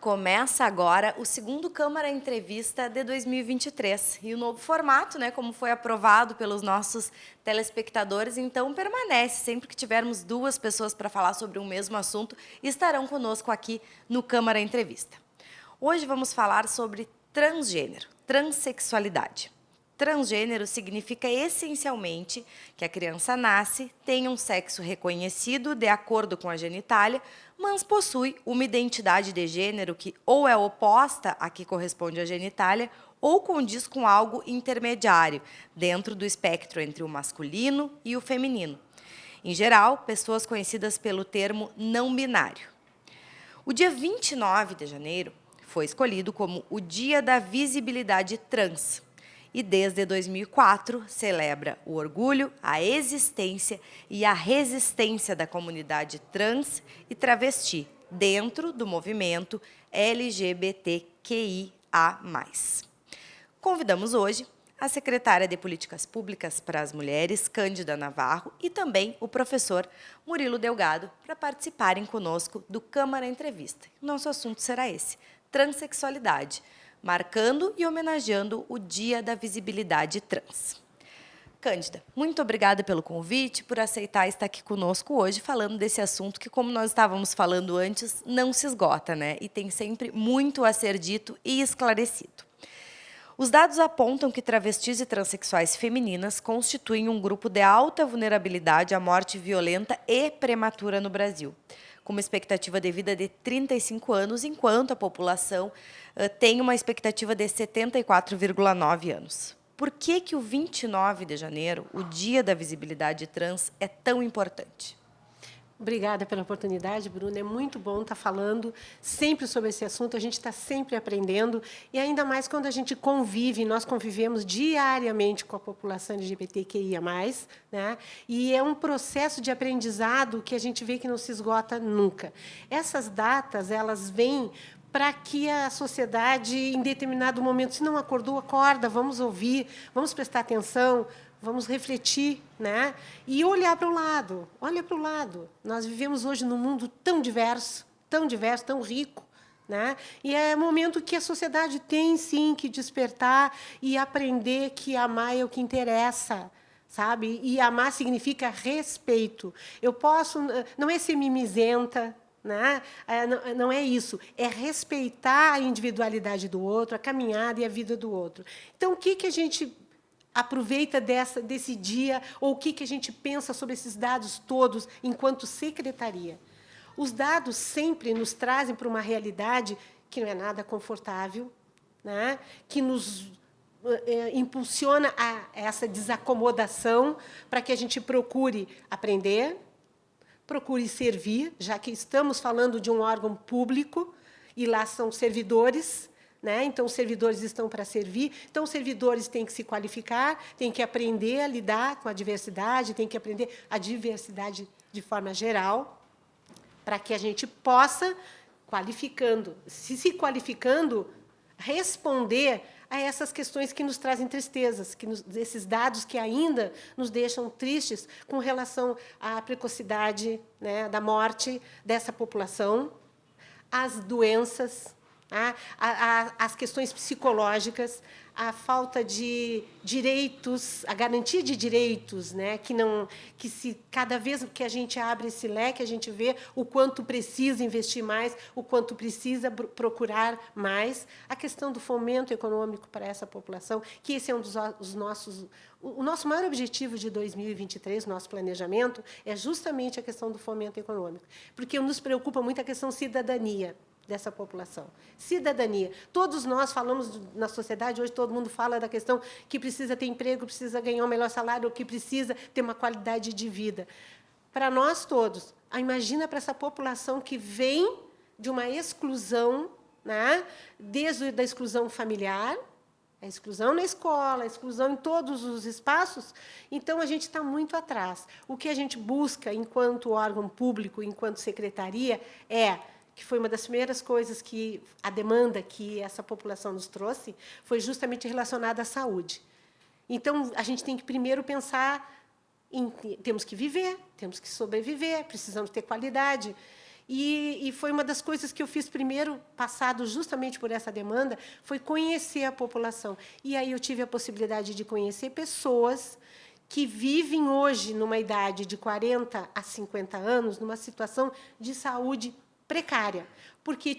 Começa agora o segundo Câmara Entrevista de 2023. E o novo formato, como foi aprovado pelos nossos telespectadores, então permanece. Sempre que tivermos duas pessoas para falar sobre um mesmo assunto, estarão conosco aqui no Câmara Entrevista. Hoje vamos falar sobre transgênero, transexualidade. Transgênero significa essencialmente que a criança nasce, tem um sexo reconhecido de acordo com a genitália, mas possui uma identidade de gênero que ou é oposta à que corresponde à genitália ou condiz com algo intermediário, dentro do espectro entre o masculino e o feminino. Em geral, pessoas conhecidas pelo termo não binário. O dia 29 de janeiro foi escolhido como o Dia da Visibilidade Trans. E desde 2004 celebra o orgulho, a existência e a resistência da comunidade trans e travesti dentro do movimento LGBTQIA+. Convidamos hoje a secretária de Políticas Públicas para as Mulheres, Cândida Navarro, e também o professor Murilo Delgado para participarem conosco do Câmara Entrevista. Nosso assunto será esse, transexualidade, marcando e homenageando o Dia da Visibilidade Trans. Cândida, muito obrigada pelo convite, por aceitar estar aqui conosco hoje, falando desse assunto que, como nós estávamos falando antes, não se esgota, E tem sempre muito a ser dito e esclarecido. Os dados apontam que travestis e transexuais femininas constituem um grupo de alta vulnerabilidade à morte violenta e prematura no Brasil, com uma expectativa de vida de 35 anos, enquanto a população tem uma expectativa de 74,9 anos. Por que o 29 de janeiro, o Dia da Visibilidade Trans, é tão importante? Obrigada pela oportunidade, Bruna. É muito bom estar falando sempre sobre esse assunto. A gente está sempre aprendendo, e ainda mais quando a gente convive, nós convivemos diariamente com a população LGBTQIA+, E é um processo de aprendizado que a gente vê que não se esgota nunca. Essas datas, elas vêm para que a sociedade, em determinado momento, se não acordou, acorda, vamos ouvir, vamos prestar atenção, vamos refletir, e olhar para o lado. Olha para o lado. Nós vivemos hoje num mundo tão diverso, tão rico, E é um momento que a sociedade tem, sim, que despertar e aprender que amar é o que interessa, sabe? E amar significa respeito. Eu posso... Não é ser mimizenta, não é isso. É respeitar a individualidade do outro, a caminhada e a vida do outro. Então, o que a gente aproveita desse dia, ou o que a gente pensa sobre esses dados todos enquanto secretaria? Os dados sempre nos trazem para uma realidade que não é nada confortável, que nos impulsiona a essa desacomodação para que a gente procure aprender, procure servir, já que estamos falando de um órgão público, e lá são servidores, Então, os servidores estão para servir. Então, os servidores têm que se qualificar, têm que aprender a lidar com a diversidade, têm que aprender a diversidade de forma geral, para que a gente possa, se qualificando, responder a essas questões que nos trazem tristezas, esses dados que ainda nos deixam tristes com relação à precocidade, da morte dessa população, às doenças, as questões psicológicas, a falta de direitos, a garantia de direitos, cada vez que a gente abre esse leque, a gente vê o quanto precisa investir mais, o quanto precisa procurar mais, a questão do fomento econômico para essa população, que esse é o nosso maior objetivo de 2023, nosso planejamento, é justamente a questão do fomento econômico, porque nos preocupa muito a questão cidadania dessa população. Cidadania. Todos nós falamos na sociedade, hoje todo mundo fala da questão que precisa ter emprego, precisa ganhar um melhor salário, que precisa ter uma qualidade de vida. Para nós todos, imagina para essa população que vem de uma exclusão, desde a exclusão familiar, a exclusão na escola, a exclusão em todos os espaços. Então, a gente está muito atrás. O que a gente busca, enquanto órgão público, enquanto secretaria, que foi uma das primeiras coisas que a demanda que essa população nos trouxe, foi justamente relacionada à saúde. Então, a gente tem que primeiro pensar temos que viver, temos que sobreviver, precisamos ter qualidade. E foi uma das coisas que eu fiz primeiro, passado justamente por essa demanda, foi conhecer a população. E aí eu tive a possibilidade de conhecer pessoas que vivem hoje, numa idade de 40 a 50 anos, numa situação de saúde precária, porque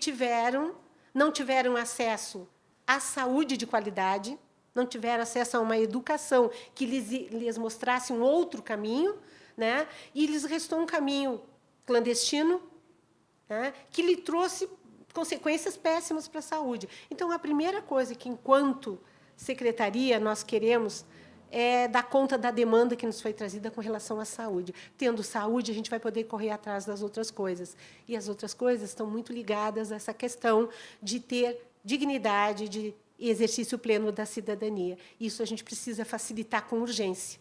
não tiveram acesso à saúde de qualidade, não tiveram acesso a uma educação que lhes mostrasse um outro caminho, né? E lhes restou um caminho clandestino, né? Que lhe trouxe consequências péssimas para a saúde. Então, a primeira coisa que, enquanto secretaria, nós queremos é dar conta da demanda que nos foi trazida com relação à saúde. Tendo saúde, a gente vai poder correr atrás das outras coisas. E as outras coisas estão muito ligadas a essa questão de ter dignidade, de exercício pleno da cidadania. Isso a gente precisa facilitar com urgência.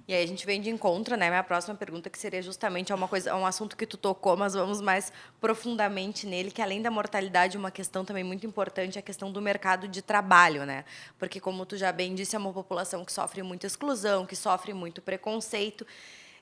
E aí a gente vem de encontro, né? Minha próxima pergunta, que seria justamente um assunto que tu tocou, mas vamos mais profundamente nele, que além da mortalidade, uma questão também muito importante é a questão do mercado de trabalho, né? Porque, como tu já bem disse, é uma população que sofre muita exclusão, que sofre muito preconceito.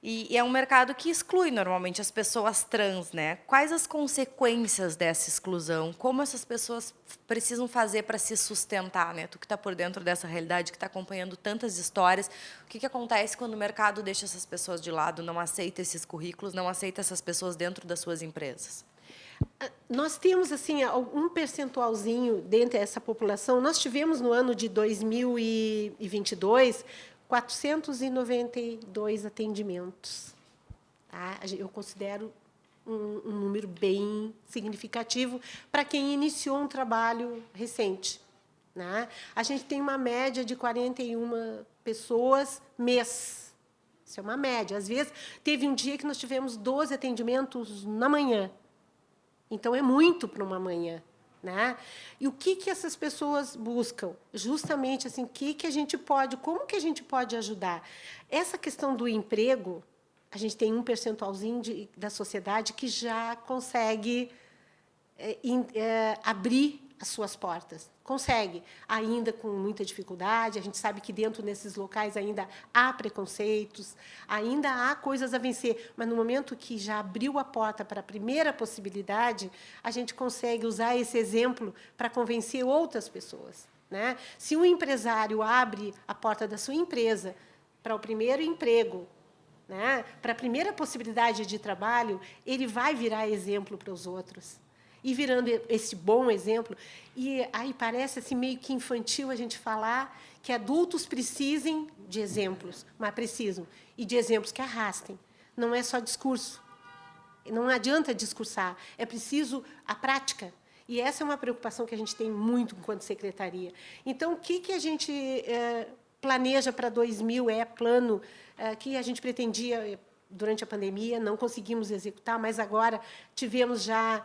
E é um mercado que exclui normalmente as pessoas trans, né? Quais as consequências dessa exclusão? Como essas pessoas precisam fazer para se sustentar, né? Tu que está por dentro dessa realidade, que está acompanhando tantas histórias, o que acontece quando o mercado deixa essas pessoas de lado, não aceita esses currículos, não aceita essas pessoas dentro das suas empresas? Nós temos assim um percentualzinho dentro dessa população. Nós tivemos no ano de 2022 492 atendimentos. Tá? Eu considero um número bem significativo para quem iniciou um trabalho recente. Né? A gente tem uma média de 41 pessoas mês. Isso é uma média. Às vezes, teve um dia que nós tivemos 12 atendimentos na manhã. Então, é muito para uma manhã. Né? E o que essas pessoas buscam? Justamente assim, como que a gente pode ajudar? Essa questão do emprego, a gente tem um percentualzinho da sociedade que já consegue abrir as suas portas. Consegue, ainda com muita dificuldade. A gente sabe que dentro desses locais ainda há preconceitos, ainda há coisas a vencer, mas no momento que já abriu a porta para a primeira possibilidade, a gente consegue usar esse exemplo para convencer outras pessoas. Né? Se um empresário abre a porta da sua empresa para o primeiro emprego, né, para a primeira possibilidade de trabalho, ele vai virar exemplo para os outros. E virando esse bom exemplo, e aí parece assim meio que infantil a gente falar que adultos precisem de exemplos, mas precisam, e de exemplos que arrastem. Não é só discurso. Não adianta discursar, é preciso a prática. E essa é uma preocupação que a gente tem muito enquanto secretaria. Então, o que a gente planeja para 2000 plano que a gente pretendia durante a pandemia, não conseguimos executar, mas agora tivemos já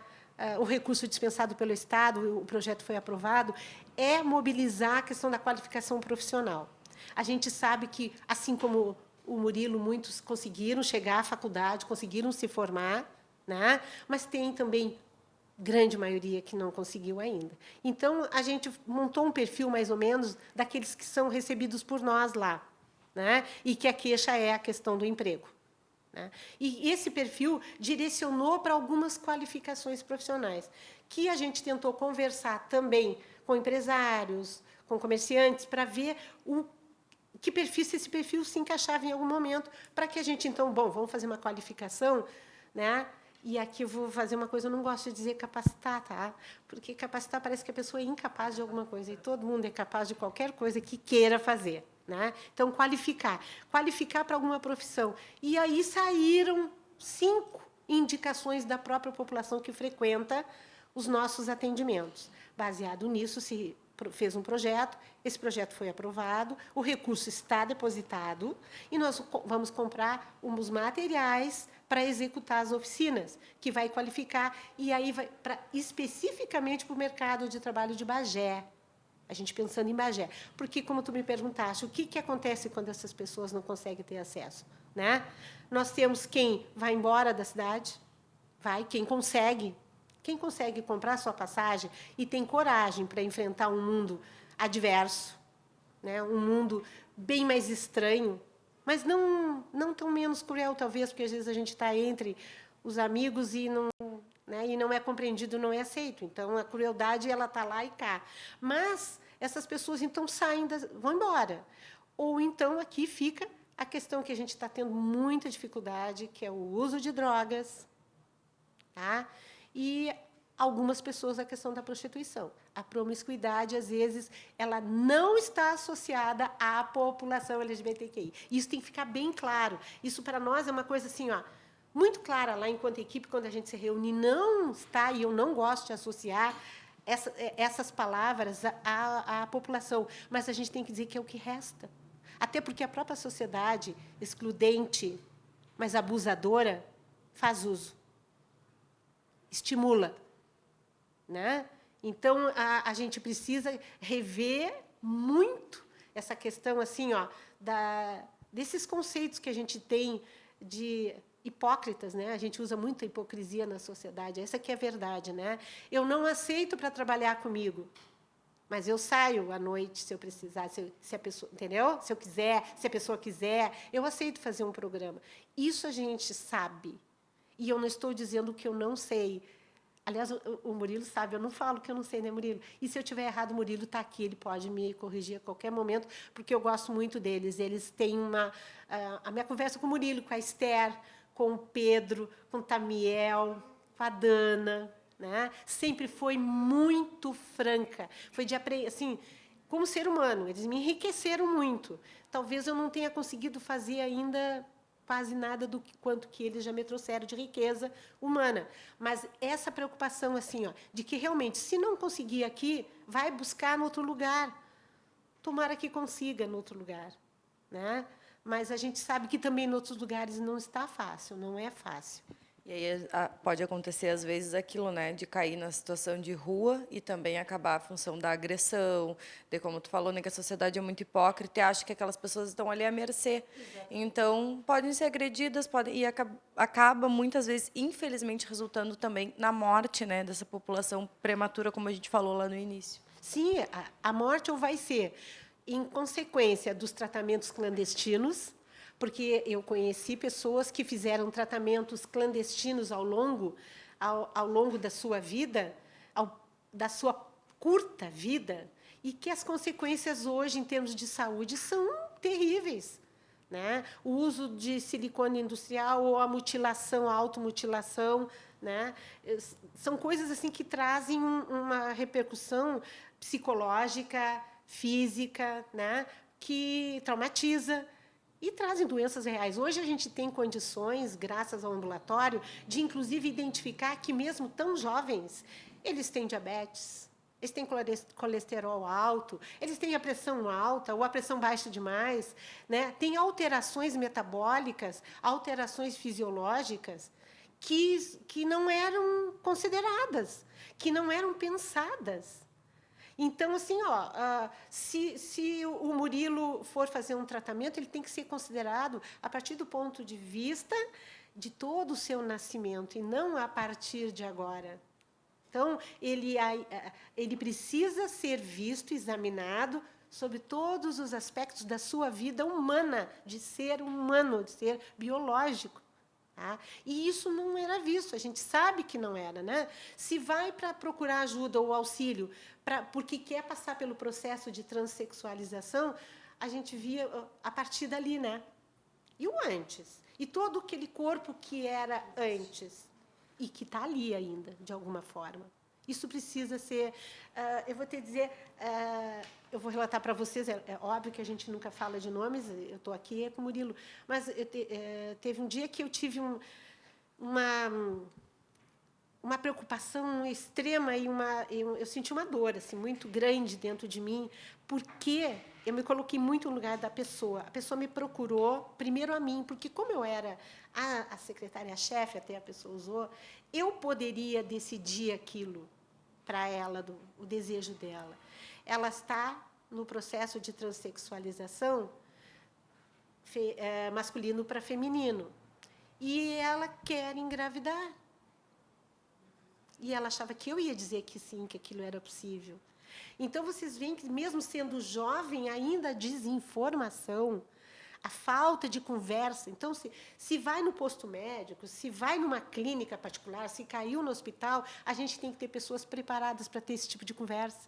o recurso dispensado pelo Estado, o projeto foi aprovado, é mobilizar a questão da qualificação profissional. A gente sabe que, assim como o Murilo, muitos conseguiram chegar à faculdade, conseguiram se formar, né? Mas tem também grande maioria que não conseguiu ainda. Então, a gente montou um perfil, mais ou menos, daqueles que são recebidos por nós lá, né? E que a queixa é a questão do emprego. E esse perfil direcionou para algumas qualificações profissionais, que a gente tentou conversar também com empresários, com comerciantes, para ver que perfil, se esse perfil se encaixava em algum momento, para que a gente, então, vamos fazer uma qualificação, né? E aqui eu vou fazer uma coisa, eu não gosto de dizer capacitar, tá? Porque capacitar parece que a pessoa é incapaz de alguma coisa, e todo mundo é capaz de qualquer coisa que queira fazer. Né? Então, qualificar para alguma profissão. E aí saíram 5 indicações da própria população que frequenta os nossos atendimentos. Baseado nisso, se fez um projeto, esse projeto foi aprovado, o recurso está depositado, e nós vamos comprar os materiais para executar as oficinas, que vai qualificar, e aí vai especificamente para o mercado de trabalho de Bagé. A gente pensando em Bagé. Porque, como tu me perguntaste, o que acontece quando essas pessoas não conseguem ter acesso? Né? Nós temos quem vai embora da cidade, quem consegue comprar sua passagem e tem coragem para enfrentar um mundo adverso, né? Um mundo bem mais estranho, mas não tão menos cruel, talvez, porque às vezes a gente está entre os amigos e não, né, e não é compreendido, não é aceito. Então, a crueldade ela está lá e cá. Mas essas pessoas, então, vão embora. Ou, então, aqui fica a questão que a gente está tendo muita dificuldade, que é o uso de drogas, tá? E algumas pessoas a questão da prostituição. A promiscuidade, às vezes, ela não está associada à população LGBTQI. Isso tem que ficar bem claro. Isso, para nós, é uma coisa assim, ó, muito clara lá enquanto equipe, quando a gente se reúne. Não está, e eu não gosto de associar essas palavras à população, mas a gente tem que dizer que é o que resta. Até porque a própria sociedade excludente, mas abusadora, faz uso, estimula, né? Então, a gente precisa rever muito essa questão assim, ó, desses conceitos que a gente tem de hipócritas, né? A gente usa muito a hipocrisia na sociedade. Essa que é a verdade, né? Eu não aceito para trabalhar comigo, mas eu saio à noite se eu precisar, se a pessoa, entendeu? Se eu quiser, se a pessoa quiser, eu aceito fazer um programa. Isso a gente sabe. E eu não estou dizendo que eu não sei. Aliás, o Murilo sabe, eu não falo que eu não sei, né, Murilo? E se eu estiver errado, o Murilo está aqui, ele pode me corrigir a qualquer momento, porque eu gosto muito deles. Eles têm a minha conversa com o Murilo, com a Esther, com o Pedro, com o Tamiel, com a Dana, né? Sempre foi muito franca. Foi de aprender, assim, como ser humano, eles me enriqueceram muito. Talvez eu não tenha conseguido fazer ainda quase nada do quanto que eles já me trouxeram de riqueza humana. Mas essa preocupação assim, ó, de que realmente, se não conseguir aqui, vai buscar no outro lugar. Tomara que consiga no outro lugar, né? Mas a gente sabe que também em outros lugares não está fácil, não é fácil. E aí pode acontecer, às vezes, aquilo, né, de cair na situação de rua e também acabar a função da agressão, de como tu falou, né, que a sociedade é muito hipócrita e acha que aquelas pessoas estão ali à mercê. Então, podem ser agredidas, acaba, muitas vezes, infelizmente, resultando também na morte, né, dessa população prematura, como a gente falou lá no início. Sim, a morte ou vai ser em consequência dos tratamentos clandestinos, porque eu conheci pessoas que fizeram tratamentos clandestinos ao longo da sua vida, da sua curta vida, e que as consequências hoje, em termos de saúde, são terríveis, né? O uso de silicone industrial ou a mutilação, a automutilação, né? São coisas assim que trazem uma repercussão psicológica, física, né? Que traumatiza, e trazem doenças reais. Hoje a gente tem condições, graças ao ambulatório, de, inclusive, identificar que, mesmo tão jovens, eles têm diabetes, eles têm colesterol alto, eles têm a pressão alta ou a pressão baixa demais, né? Tem alterações metabólicas, alterações fisiológicas que não eram consideradas, que não eram pensadas. Então, assim, ó, se o Murilo for fazer um tratamento, ele tem que ser considerado a partir do ponto de vista de todo o seu nascimento, e não a partir de agora. Então, ele precisa ser visto, examinado, sobre todos os aspectos da sua vida humana, de ser humano, de ser biológico. Tá? E isso não era visto, a gente sabe que não era, né? Se vai para procurar ajuda ou auxílio porque quer passar pelo processo de transexualização, a gente via a partir dali, né? E o antes? E todo aquele corpo que era antes e que está ali ainda, de alguma forma. Isso precisa ser... eu vou te dizer... eu vou relatar para vocês, é óbvio que a gente nunca fala de nomes, eu estou aqui com o Murilo, mas teve um dia que eu tive uma preocupação extrema e eu senti uma dor assim, muito grande dentro de mim, porque eu me coloquei muito no lugar da pessoa. A pessoa me procurou, primeiro a mim, porque, como eu era a secretária-chefe, até a pessoa usou, eu poderia decidir aquilo para ela, o desejo dela. Ela está no processo de transexualização masculino para feminino. E ela quer engravidar. E ela achava que eu ia dizer que sim, que aquilo era possível. Então, vocês veem que, mesmo sendo jovem, ainda a desinformação, a falta de conversa. Então, se vai no posto médico, se vai numa clínica particular, se caiu no hospital, a gente tem que ter pessoas preparadas para ter esse tipo de conversa.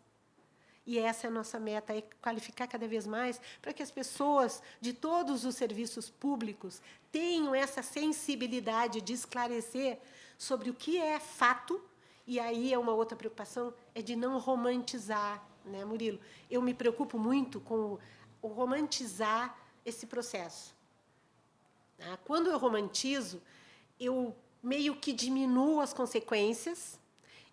E essa é a nossa meta, é qualificar cada vez mais para que as pessoas de todos os serviços públicos tenham essa sensibilidade de esclarecer sobre o que é fato. E aí é uma outra preocupação, é de não romantizar, né, Murilo? Eu me preocupo muito com o romantizar esse processo. Quando eu romantizo, eu meio que diminuo as consequências,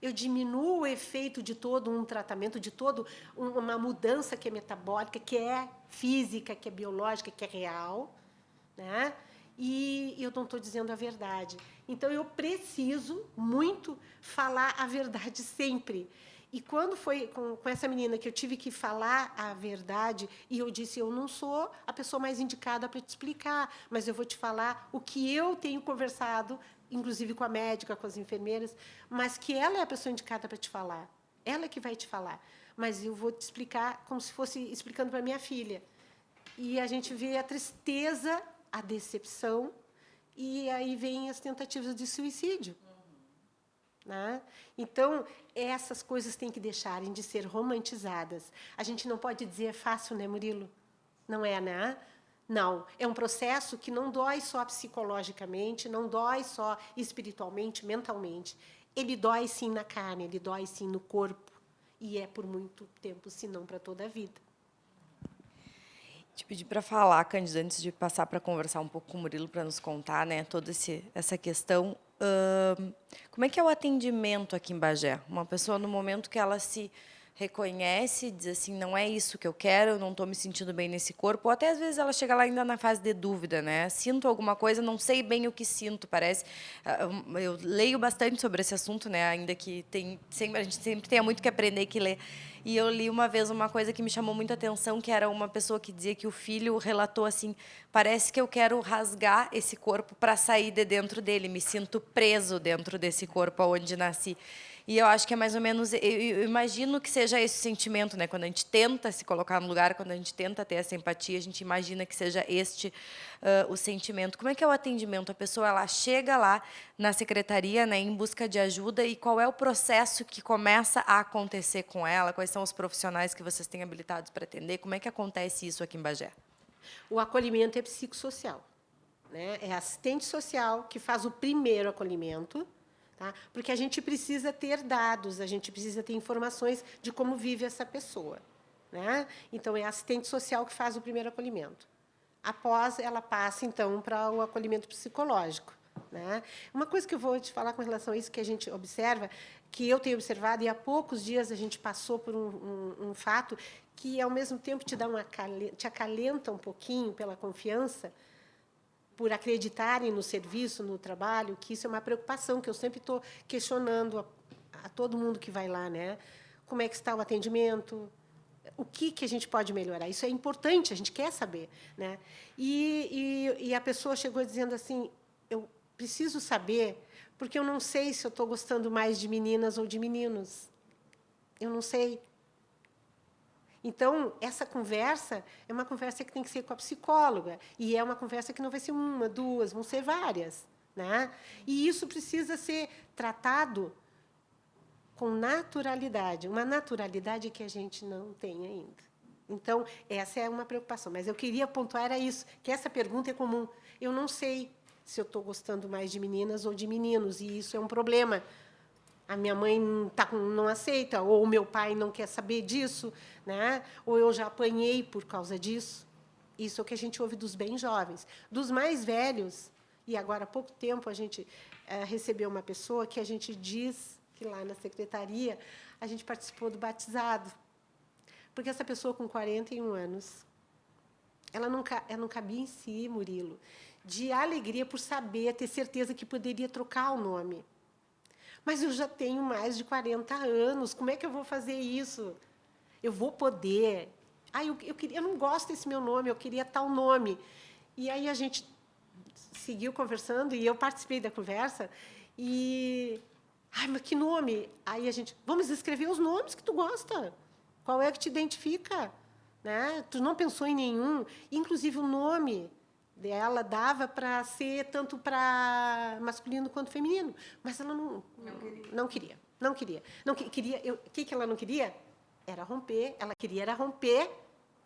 eu diminuo o efeito de todo um tratamento, de toda uma mudança que é metabólica, que é física, que é biológica, que é real, né? E eu não estou dizendo a verdade. Então, eu preciso muito falar a verdade sempre. E quando foi com essa menina que eu tive que falar a verdade, e eu disse, eu não sou a pessoa mais indicada para te explicar, mas eu vou te falar o que eu tenho conversado, inclusive com a médica, com as enfermeiras, mas que ela é a pessoa indicada para te falar. Ela é que vai te falar. Mas eu vou te explicar como se fosse explicando para minha filha. E a gente vê a tristeza, a decepção, e aí vem as tentativas de suicídio. Né? Então, essas coisas têm que deixarem de ser romantizadas. A gente não pode dizer é fácil, né, Murilo? Não é, né? Não. É um processo que não dói só psicologicamente, não dói só espiritualmente, mentalmente. Ele dói, sim, na carne, ele dói, sim, no corpo. E é por muito tempo, se não para toda a vida. Te pedi para falar, Cândida, antes de passar para conversar um pouco com o Murilo para nos contar, né, toda essa questão. Como é que é o atendimento aqui em Bagé? Uma pessoa, no momento que ela se reconhece, diz assim, não é isso que eu quero, eu não estou me sentindo bem nesse corpo, ou até às vezes ela chega lá ainda na fase de dúvida, né? Sinto alguma coisa, não sei bem o que sinto, parece. Eu leio bastante sobre esse assunto, né? Ainda que a gente sempre tenha muito que aprender e que ler. E eu li uma vez uma coisa que me chamou muita atenção, que era uma pessoa que dizia que o filho relatou assim, parece que eu quero rasgar esse corpo para sair de dentro dele, me sinto preso dentro desse corpo onde nasci. E eu acho que é mais ou menos, eu imagino que seja esse sentimento, né? Quando a gente tenta se colocar no lugar, quando a gente tenta ter essa empatia, a gente imagina que seja este o sentimento. Como é que é o atendimento? A pessoa ela chega lá na secretaria, né, em busca de ajuda, e qual é o processo que começa a acontecer com ela? Quais são os profissionais que vocês têm habilitados para atender? Como é que acontece isso aqui em Bagé? O acolhimento é psicossocial, né? É assistente social que faz o primeiro acolhimento. Tá? Porque a gente precisa ter dados, a gente precisa ter informações de como vive essa pessoa. Né? Então, é a assistente social que faz o primeiro acolhimento. Após, ela passa, então, para o acolhimento psicológico. Né? Uma coisa que eu vou te falar com relação a isso, que a gente observa, que eu tenho observado, e há poucos dias a gente passou por um fato que, ao mesmo tempo, te acalenta um pouquinho pela confiança, por acreditarem no serviço, no trabalho, que isso é uma preocupação, que eu sempre estou questionando a todo mundo que vai lá, né? Como é que está o atendimento, o que a gente pode melhorar. Isso é importante, a gente quer saber. Né? E a pessoa chegou dizendo assim, eu preciso saber, porque eu não sei se eu estou gostando mais de meninas ou de meninos. Eu não sei. Então, essa conversa é uma conversa que tem que ser com a psicóloga, e é uma conversa que não vai ser uma, duas, vão ser várias. Né? E isso precisa ser tratado com naturalidade, uma naturalidade que a gente não tem ainda. Então, essa é uma preocupação. Mas eu queria pontuar era isso, que essa pergunta é comum. Eu não sei se eu estou gostando mais de meninas ou de meninos, e isso é um problema. A minha mãe não aceita, ou o meu pai não quer saber disso, né? Ou eu já apanhei por causa disso. Isso é o que a gente ouve dos bem jovens. Dos mais velhos, e agora há pouco tempo a gente recebeu uma pessoa que a gente diz que lá na secretaria a gente participou do batizado. Porque essa pessoa com 41 anos, ela não cabia em si, Murilo, de alegria por saber, ter certeza que poderia trocar o nome. Mas eu já tenho mais de 40 anos, como é que eu vou fazer isso? Eu vou poder. Eu não gosto desse meu nome, eu queria tal nome. E aí a gente seguiu conversando, e eu participei da conversa, e... mas que nome? Aí a gente, vamos escrever os nomes que tu gosta. Qual é que te identifica? né? Tu não pensou em nenhum. Inclusive, o nome dela dava para ser tanto para masculino quanto feminino. Mas ela não queria. Não queria. Não queria. O que ela não queria? Era romper. Ela queria era romper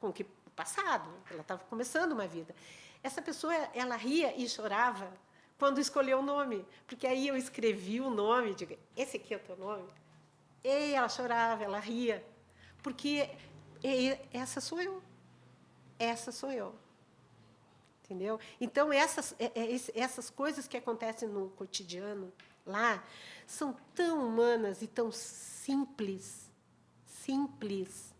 com o passado. Ela estava começando uma vida. Essa pessoa, ela ria e chorava quando escolheu o nome. Porque aí eu escrevi o nome, digo, esse aqui é o teu nome? E ela chorava, ela ria. Porque essa sou eu. Essa sou eu. Entendeu? Então, essas coisas que acontecem no cotidiano lá são tão humanas e tão simples. Simples.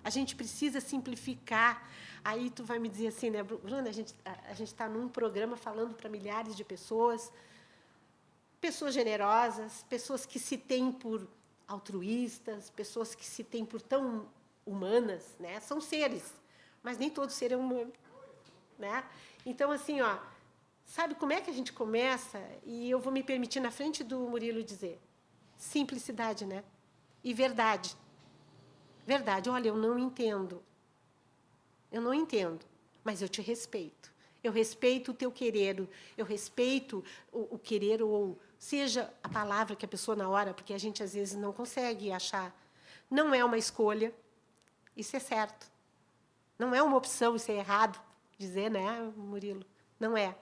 A gente precisa simplificar. Aí tu vai me dizer assim, né, Bruna, a gente está num programa falando para milhares de pessoas, pessoas generosas, pessoas que se têm por altruístas, pessoas que se têm por tão humanas, né? São seres, mas nem todo ser é humano, né? Então, assim, ó, sabe como é que a gente começa? E eu vou me permitir, na frente do Murilo, dizer simplicidade, né? E verdade. Verdade. Olha, eu não entendo. Eu não entendo, mas eu te respeito. Eu respeito o teu querer, eu respeito o querer, ou seja a palavra que a pessoa na hora, porque a gente às vezes não consegue achar. Não é uma escolha, isso é certo. Não é uma opção, isso é errado dizer, né, Murilo? Não é.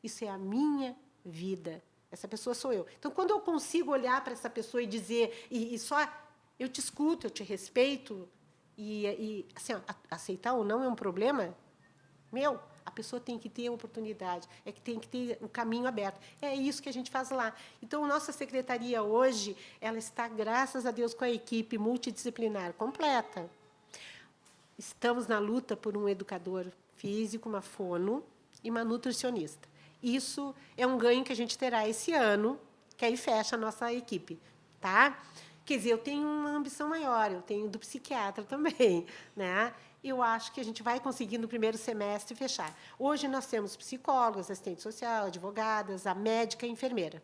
Isso é a minha vida. Essa pessoa sou eu. Então, quando eu consigo olhar para essa pessoa e dizer, e só eu te escuto, eu te respeito, e assim, ó, aceitar ou não é um problema meu. A pessoa tem que ter a oportunidade, que tem que ter um caminho aberto. É isso que a gente faz lá. Então, nossa secretaria hoje, ela está, graças a Deus, com a equipe multidisciplinar completa. Estamos na luta por um educador físico, uma fono e uma nutricionista. Isso é um ganho que a gente terá esse ano, que aí fecha a nossa equipe, tá? Quer dizer, eu tenho uma ambição maior, eu tenho do psiquiatra também, né? Eu acho que a gente vai conseguir, no primeiro semestre, fechar. Hoje, nós temos psicólogos, assistente social, advogadas, a médica e a enfermeira.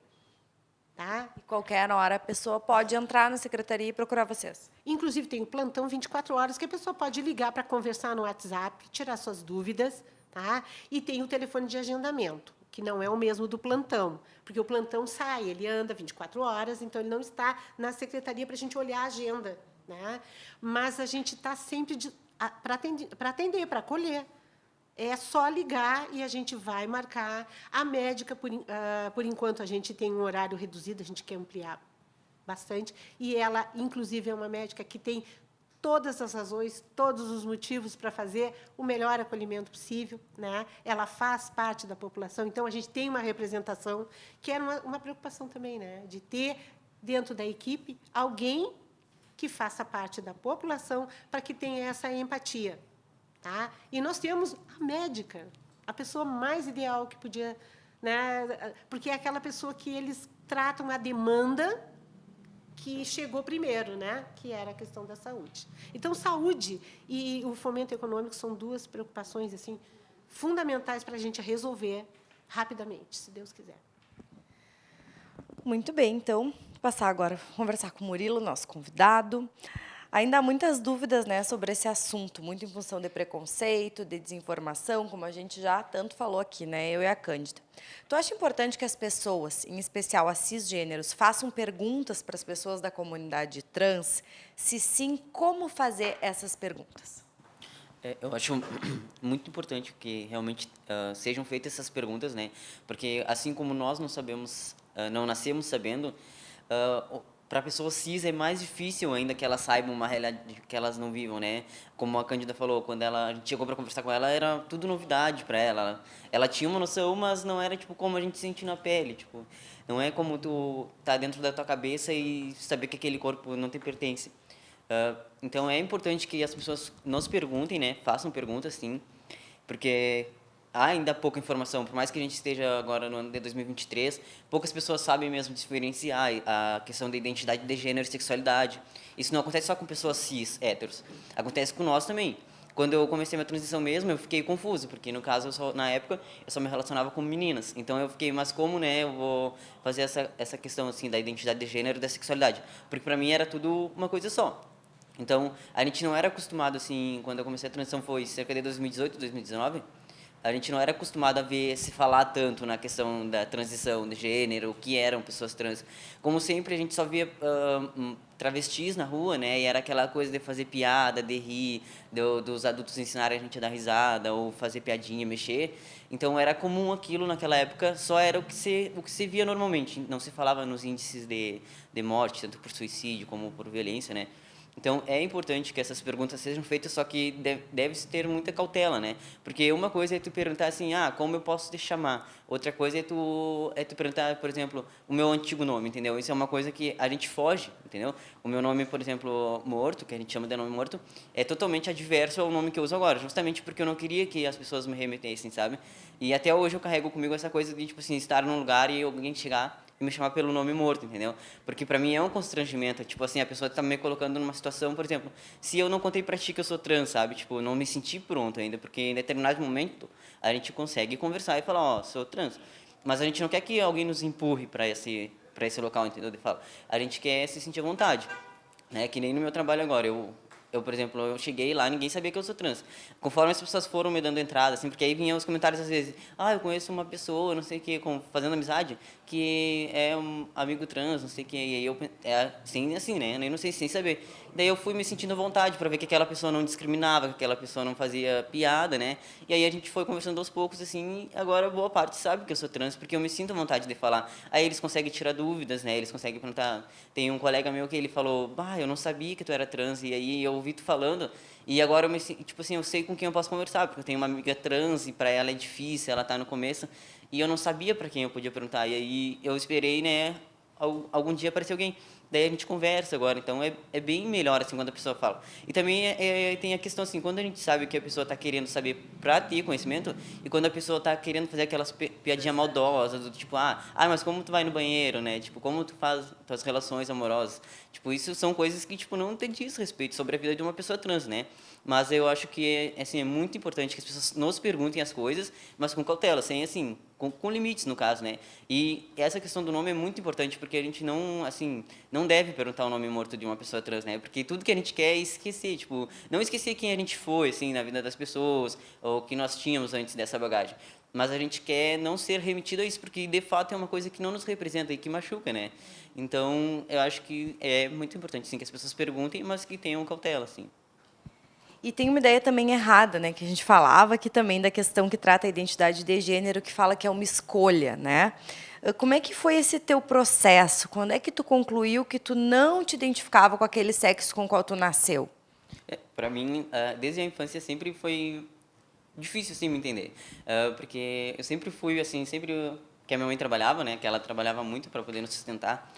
Tá? E qualquer hora a pessoa pode entrar na secretaria e procurar vocês. Inclusive, tem o plantão 24 horas, que a pessoa pode ligar para conversar no WhatsApp, tirar suas dúvidas. Tá? E tem o telefone de agendamento, que não é o mesmo do plantão, porque o plantão sai, ele anda 24 horas, então ele não está na secretaria para a gente olhar a agenda. Né? Mas a gente está sempre para atender, para acolher. É só ligar e a gente vai marcar. A médica, por enquanto, a gente tem um horário reduzido, a gente quer ampliar bastante. E ela, inclusive, é uma médica que tem todas as razões, todos os motivos para fazer o melhor acolhimento possível. Né? Ela faz parte da população, então a gente tem uma representação, que era uma preocupação também, né? De ter, dentro da equipe, alguém que faça parte da população para que tenha essa empatia. Tá? E nós temos a médica, a pessoa mais ideal que podia... Né? Porque é aquela pessoa que eles tratam a demanda que chegou primeiro, né? Que era a questão da saúde. Então, saúde e o fomento econômico são duas preocupações assim, fundamentais para a gente resolver rapidamente, se Deus quiser. Muito bem, então, vou passar agora a conversar com o Murilo, nosso convidado. Ainda há muitas dúvidas, né, sobre esse assunto, muito em função de preconceito, de desinformação, como a gente já tanto falou aqui, né, eu e a Cândida. Tu acha importante que as pessoas, em especial as cisgêneros, façam perguntas para as pessoas da comunidade trans? Se sim, como fazer essas perguntas? Eu acho muito importante que realmente sejam feitas essas perguntas, né? Porque assim como nós não sabemos, não nascemos sabendo, para a pessoa cis é mais difícil ainda que elas saibam uma realidade que elas não vivam, né? Como a Cândida falou, quando a gente chegou para conversar com ela, era tudo novidade para ela. Ela tinha uma noção, mas não era tipo como a gente sente na pele, tipo, não é como tu tá dentro da tua cabeça e saber que aquele corpo não te pertence. Então, é importante que as pessoas nos perguntem, né? Façam perguntas, sim, porque há ainda pouca informação. Por mais que a gente esteja agora no ano de 2023, poucas pessoas sabem mesmo diferenciar a questão da identidade de gênero e sexualidade. Isso não acontece só com pessoas cis, héteros. Acontece com nós também. Quando eu comecei minha transição mesmo, eu fiquei confuso, porque, no caso, na época, eu só me relacionava com meninas. Então, eu fiquei, mas como, né, eu vou fazer essa questão, assim, da identidade de gênero e da sexualidade? Porque, para mim, era tudo uma coisa só. Então, a gente não era acostumado, assim, quando eu comecei a transição foi cerca de 2018, 2019, a gente não era acostumado a ver se falar tanto na questão da transição de gênero, o que eram pessoas trans. Como sempre, a gente só via travestis na rua, né? E era aquela coisa de fazer piada, de rir, dos adultos ensinarem a gente a dar risada, ou fazer piadinha, mexer. Então, era comum aquilo naquela época, só era o que se via normalmente. Não se falava nos índices de morte, tanto por suicídio como por violência, né? Então, é importante que essas perguntas sejam feitas, só que deve-se ter muita cautela, né? Porque uma coisa é tu perguntar assim, como eu posso te chamar? Outra coisa é tu perguntar, por exemplo, o meu antigo nome, entendeu? Isso é uma coisa que a gente foge, entendeu? O meu nome, por exemplo, morto, que a gente chama de nome morto, é totalmente adverso ao nome que eu uso agora, justamente porque eu não queria que as pessoas me remetessem, sabe? E até hoje eu carrego comigo essa coisa de, tipo assim, estar num lugar e alguém chegar e me chamar pelo nome morto, entendeu? Porque para mim é um constrangimento, tipo assim, a pessoa tá me colocando numa situação, por exemplo, se eu não contei pra ti que eu sou trans, sabe? Tipo, não me senti pronto ainda, porque em determinado momento a gente consegue conversar e falar, ó, sou trans. Mas a gente não quer que alguém nos empurre para esse local, entendeu? De fala. A gente quer se sentir à vontade, né? Que nem no meu trabalho agora, por exemplo, eu cheguei lá, ninguém sabia que eu sou trans. Conforme as pessoas foram me dando entrada, assim, porque aí vinham os comentários às vezes, eu conheço uma pessoa, não sei o que, fazendo amizade, que é um amigo trans, não sei o que, e aí assim, né, nem não sei, sem saber. Daí eu fui me sentindo à vontade para ver que aquela pessoa não discriminava, que aquela pessoa não fazia piada, né, e aí a gente foi conversando aos poucos, assim, e agora boa parte sabe que eu sou trans, porque eu me sinto à vontade de falar. Aí eles conseguem tirar dúvidas, né, eles conseguem perguntar. Tem um colega meu que ele falou, eu não sabia que tu era trans, e aí eu ouvi tu falando, e agora tipo assim, eu sei com quem eu posso conversar, porque eu tenho uma amiga trans e para ela é difícil, ela tá no começo, e eu não sabia para quem eu podia perguntar. E aí eu esperei, né, algum dia aparecer alguém. Daí a gente conversa agora, então é bem melhor assim quando a pessoa fala. E também tem a questão assim, quando a gente sabe o que a pessoa está querendo saber para ter conhecimento, e quando a pessoa está querendo fazer aquelas piadinhas maldosas, do tipo, mas como tu vai no banheiro, né? Tipo, como tu faz tuas relações amorosas. Tipo, isso são coisas que tipo não tem diz respeito sobre a vida de uma pessoa trans, né? Mas eu acho que assim, é muito importante que as pessoas nos perguntem as coisas, mas com cautela, sem assim, com limites no caso, né? E essa questão do nome é muito importante porque a gente não, assim, não deve perguntar o nome morto de uma pessoa trans, né? Porque tudo que a gente quer é esquecer, tipo, não esquecer quem a gente foi, assim, na vida das pessoas, ou que nós tínhamos antes dessa bagagem. Mas a gente quer não ser remetido a isso, porque de fato é uma coisa que não nos representa e que machuca, né? Então, eu acho que é muito importante, sim, que as pessoas perguntem, mas que tenham cautela, assim. E tem uma ideia também errada, né, que a gente falava aqui também da questão que trata a identidade de gênero, que fala que é uma escolha, né? Como é que foi esse teu processo? Quando é que tu concluiu que tu não te identificava com aquele sexo com o qual tu nasceu? Para mim, desde a infância sempre foi difícil assim me entender, porque eu sempre fui assim, sempre que a minha mãe trabalhava, né, que ela trabalhava muito para poder nos sustentar,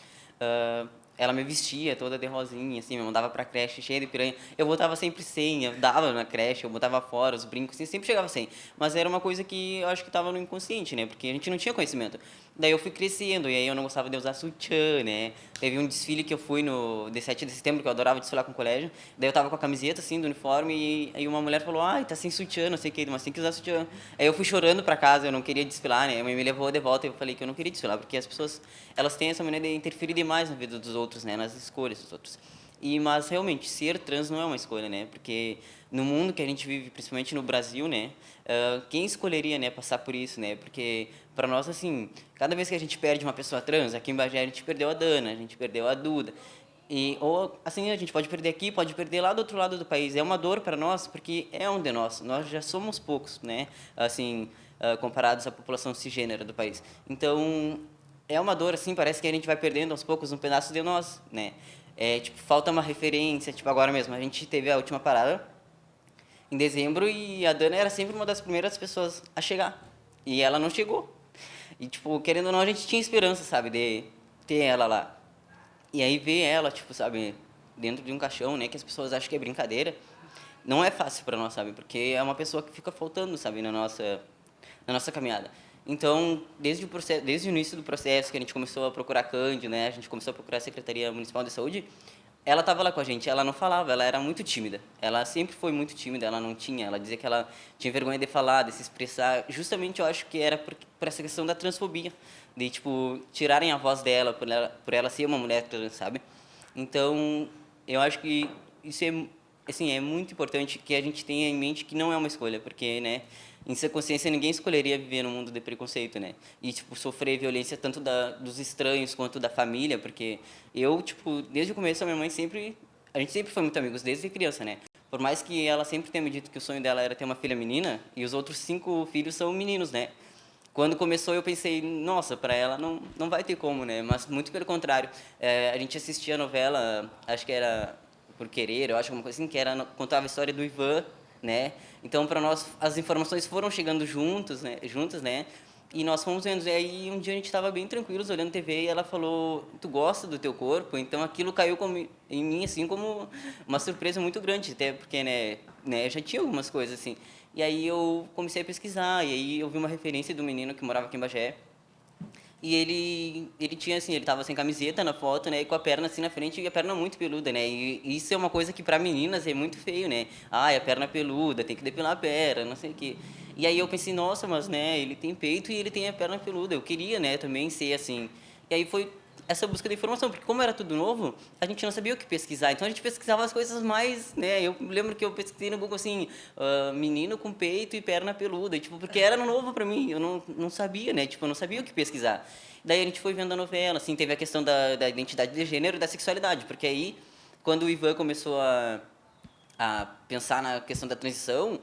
ela me vestia toda de rosinha, assim, me mandava pra creche cheia de piranha. Eu botava sempre sem, eu dava na creche, eu botava fora os brincos, assim, sempre chegava sem. Mas era uma coisa que eu acho que estava no inconsciente, né, porque a gente não tinha conhecimento. Daí eu fui crescendo e aí eu não gostava de usar sutiã, né. Teve um desfile que eu fui no de 7 de setembro, que eu adorava desfilar com o colégio. Daí eu tava com a camiseta assim do uniforme e aí uma mulher falou: "Ai, tá sem sutiã, não sei o quê, mas tem que usar sutiã". Aí eu fui chorando pra casa, eu não queria desfilar, né? A mãe me levou de volta e eu falei que eu não queria desfilar, porque as pessoas, elas têm essa maneira de interferir demais na vida dos outros, né, nas escolhas dos outros. Mas realmente ser trans não é uma escolha, né? Porque no mundo que a gente vive, principalmente no Brasil, né, quem escolheria, né, passar por isso, né? Porque para nós assim, cada vez que a gente perde uma pessoa trans, aqui em Bagé a gente perdeu a Dana, a gente perdeu a Duda. Ou assim, a gente pode perder aqui, pode perder lá do outro lado do país. É uma dor para nós, porque é um de nós. Nós já somos poucos, né? Assim, comparados à população cisgênera do país. Então, é uma dor assim, parece que a gente vai perdendo aos poucos um pedaço de nós, né? Tipo, falta uma referência, tipo agora mesmo, a gente teve a última parada em dezembro e a Dana era sempre uma das primeiras pessoas a chegar. E ela não chegou. E tipo, querendo ou não, a gente tinha esperança, sabe, de ter ela lá. E aí ver ela, tipo, sabe, dentro de um caixão, né, que as pessoas acham que é brincadeira, não é fácil para nós, sabe? Porque é uma pessoa que fica faltando, sabe, na nossa caminhada. Então, desde o início do processo que a gente começou a procurar Cândido, né, a gente começou a procurar a Secretaria Municipal de Saúde, ela estava lá com a gente, ela não falava, ela era muito tímida. Ela sempre foi muito tímida, ela dizia que ela tinha vergonha de falar, de se expressar. Justamente eu acho que era por essa questão da transfobia, de tipo tirarem a voz dela por ela ser uma mulher trans, sabe? Então, eu acho que isso é, assim, é muito importante que a gente tenha em mente que não é uma escolha, porque, né, em sua consciência ninguém escolheria viver num mundo de preconceito, né? E, tipo, sofrer violência tanto dos estranhos quanto da família, porque eu, tipo, desde o começo a minha mãe sempre, a gente sempre foi muito amigos, desde criança, né? Por mais que ela sempre tenha me dito que o sonho dela era ter uma filha menina, e os outros 5 filhos são meninos, né? Quando começou, eu pensei, nossa, para ela não vai ter como, né? Mas muito pelo contrário. A gente assistia a novela, acho que era Por Querer, eu acho, alguma coisa assim, que era, contava a história do Ivan, né? Então, para nós, as informações foram chegando juntas, né? E nós fomos vendo. E aí, um dia a gente estava bem tranquilos, olhando TV, e ela falou, tu gosta do teu corpo? Então, aquilo caiu em mim, assim, como uma surpresa muito grande, até porque, né, eu já tinha algumas coisas, assim. E aí eu comecei a pesquisar, e aí eu vi uma referência do menino que morava aqui em Bagé. E ele tinha assim, ele tava sem camiseta na foto, né, e com a perna assim na frente, e a perna muito peluda, né? E isso é uma coisa que para meninas é muito feio, né? Ah, a perna peluda, tem que depilar a perna, não sei o quê. E aí eu pensei, nossa, mas né, ele tem peito e ele tem a perna peluda. Eu queria, né, também ser assim. E aí foi essa busca de informação, porque como era tudo novo, a gente não sabia o que pesquisar. Então a gente pesquisava as coisas mais, né? Eu lembro que eu pesquisei no Google assim, menino com peito e perna peluda, e, tipo, porque era novo para mim, eu não sabia, né? Tipo, eu não sabia o que pesquisar. Daí a gente foi vendo a novela, assim, teve a questão da identidade de gênero e da sexualidade, porque aí quando o Ivan começou a pensar na questão da transição,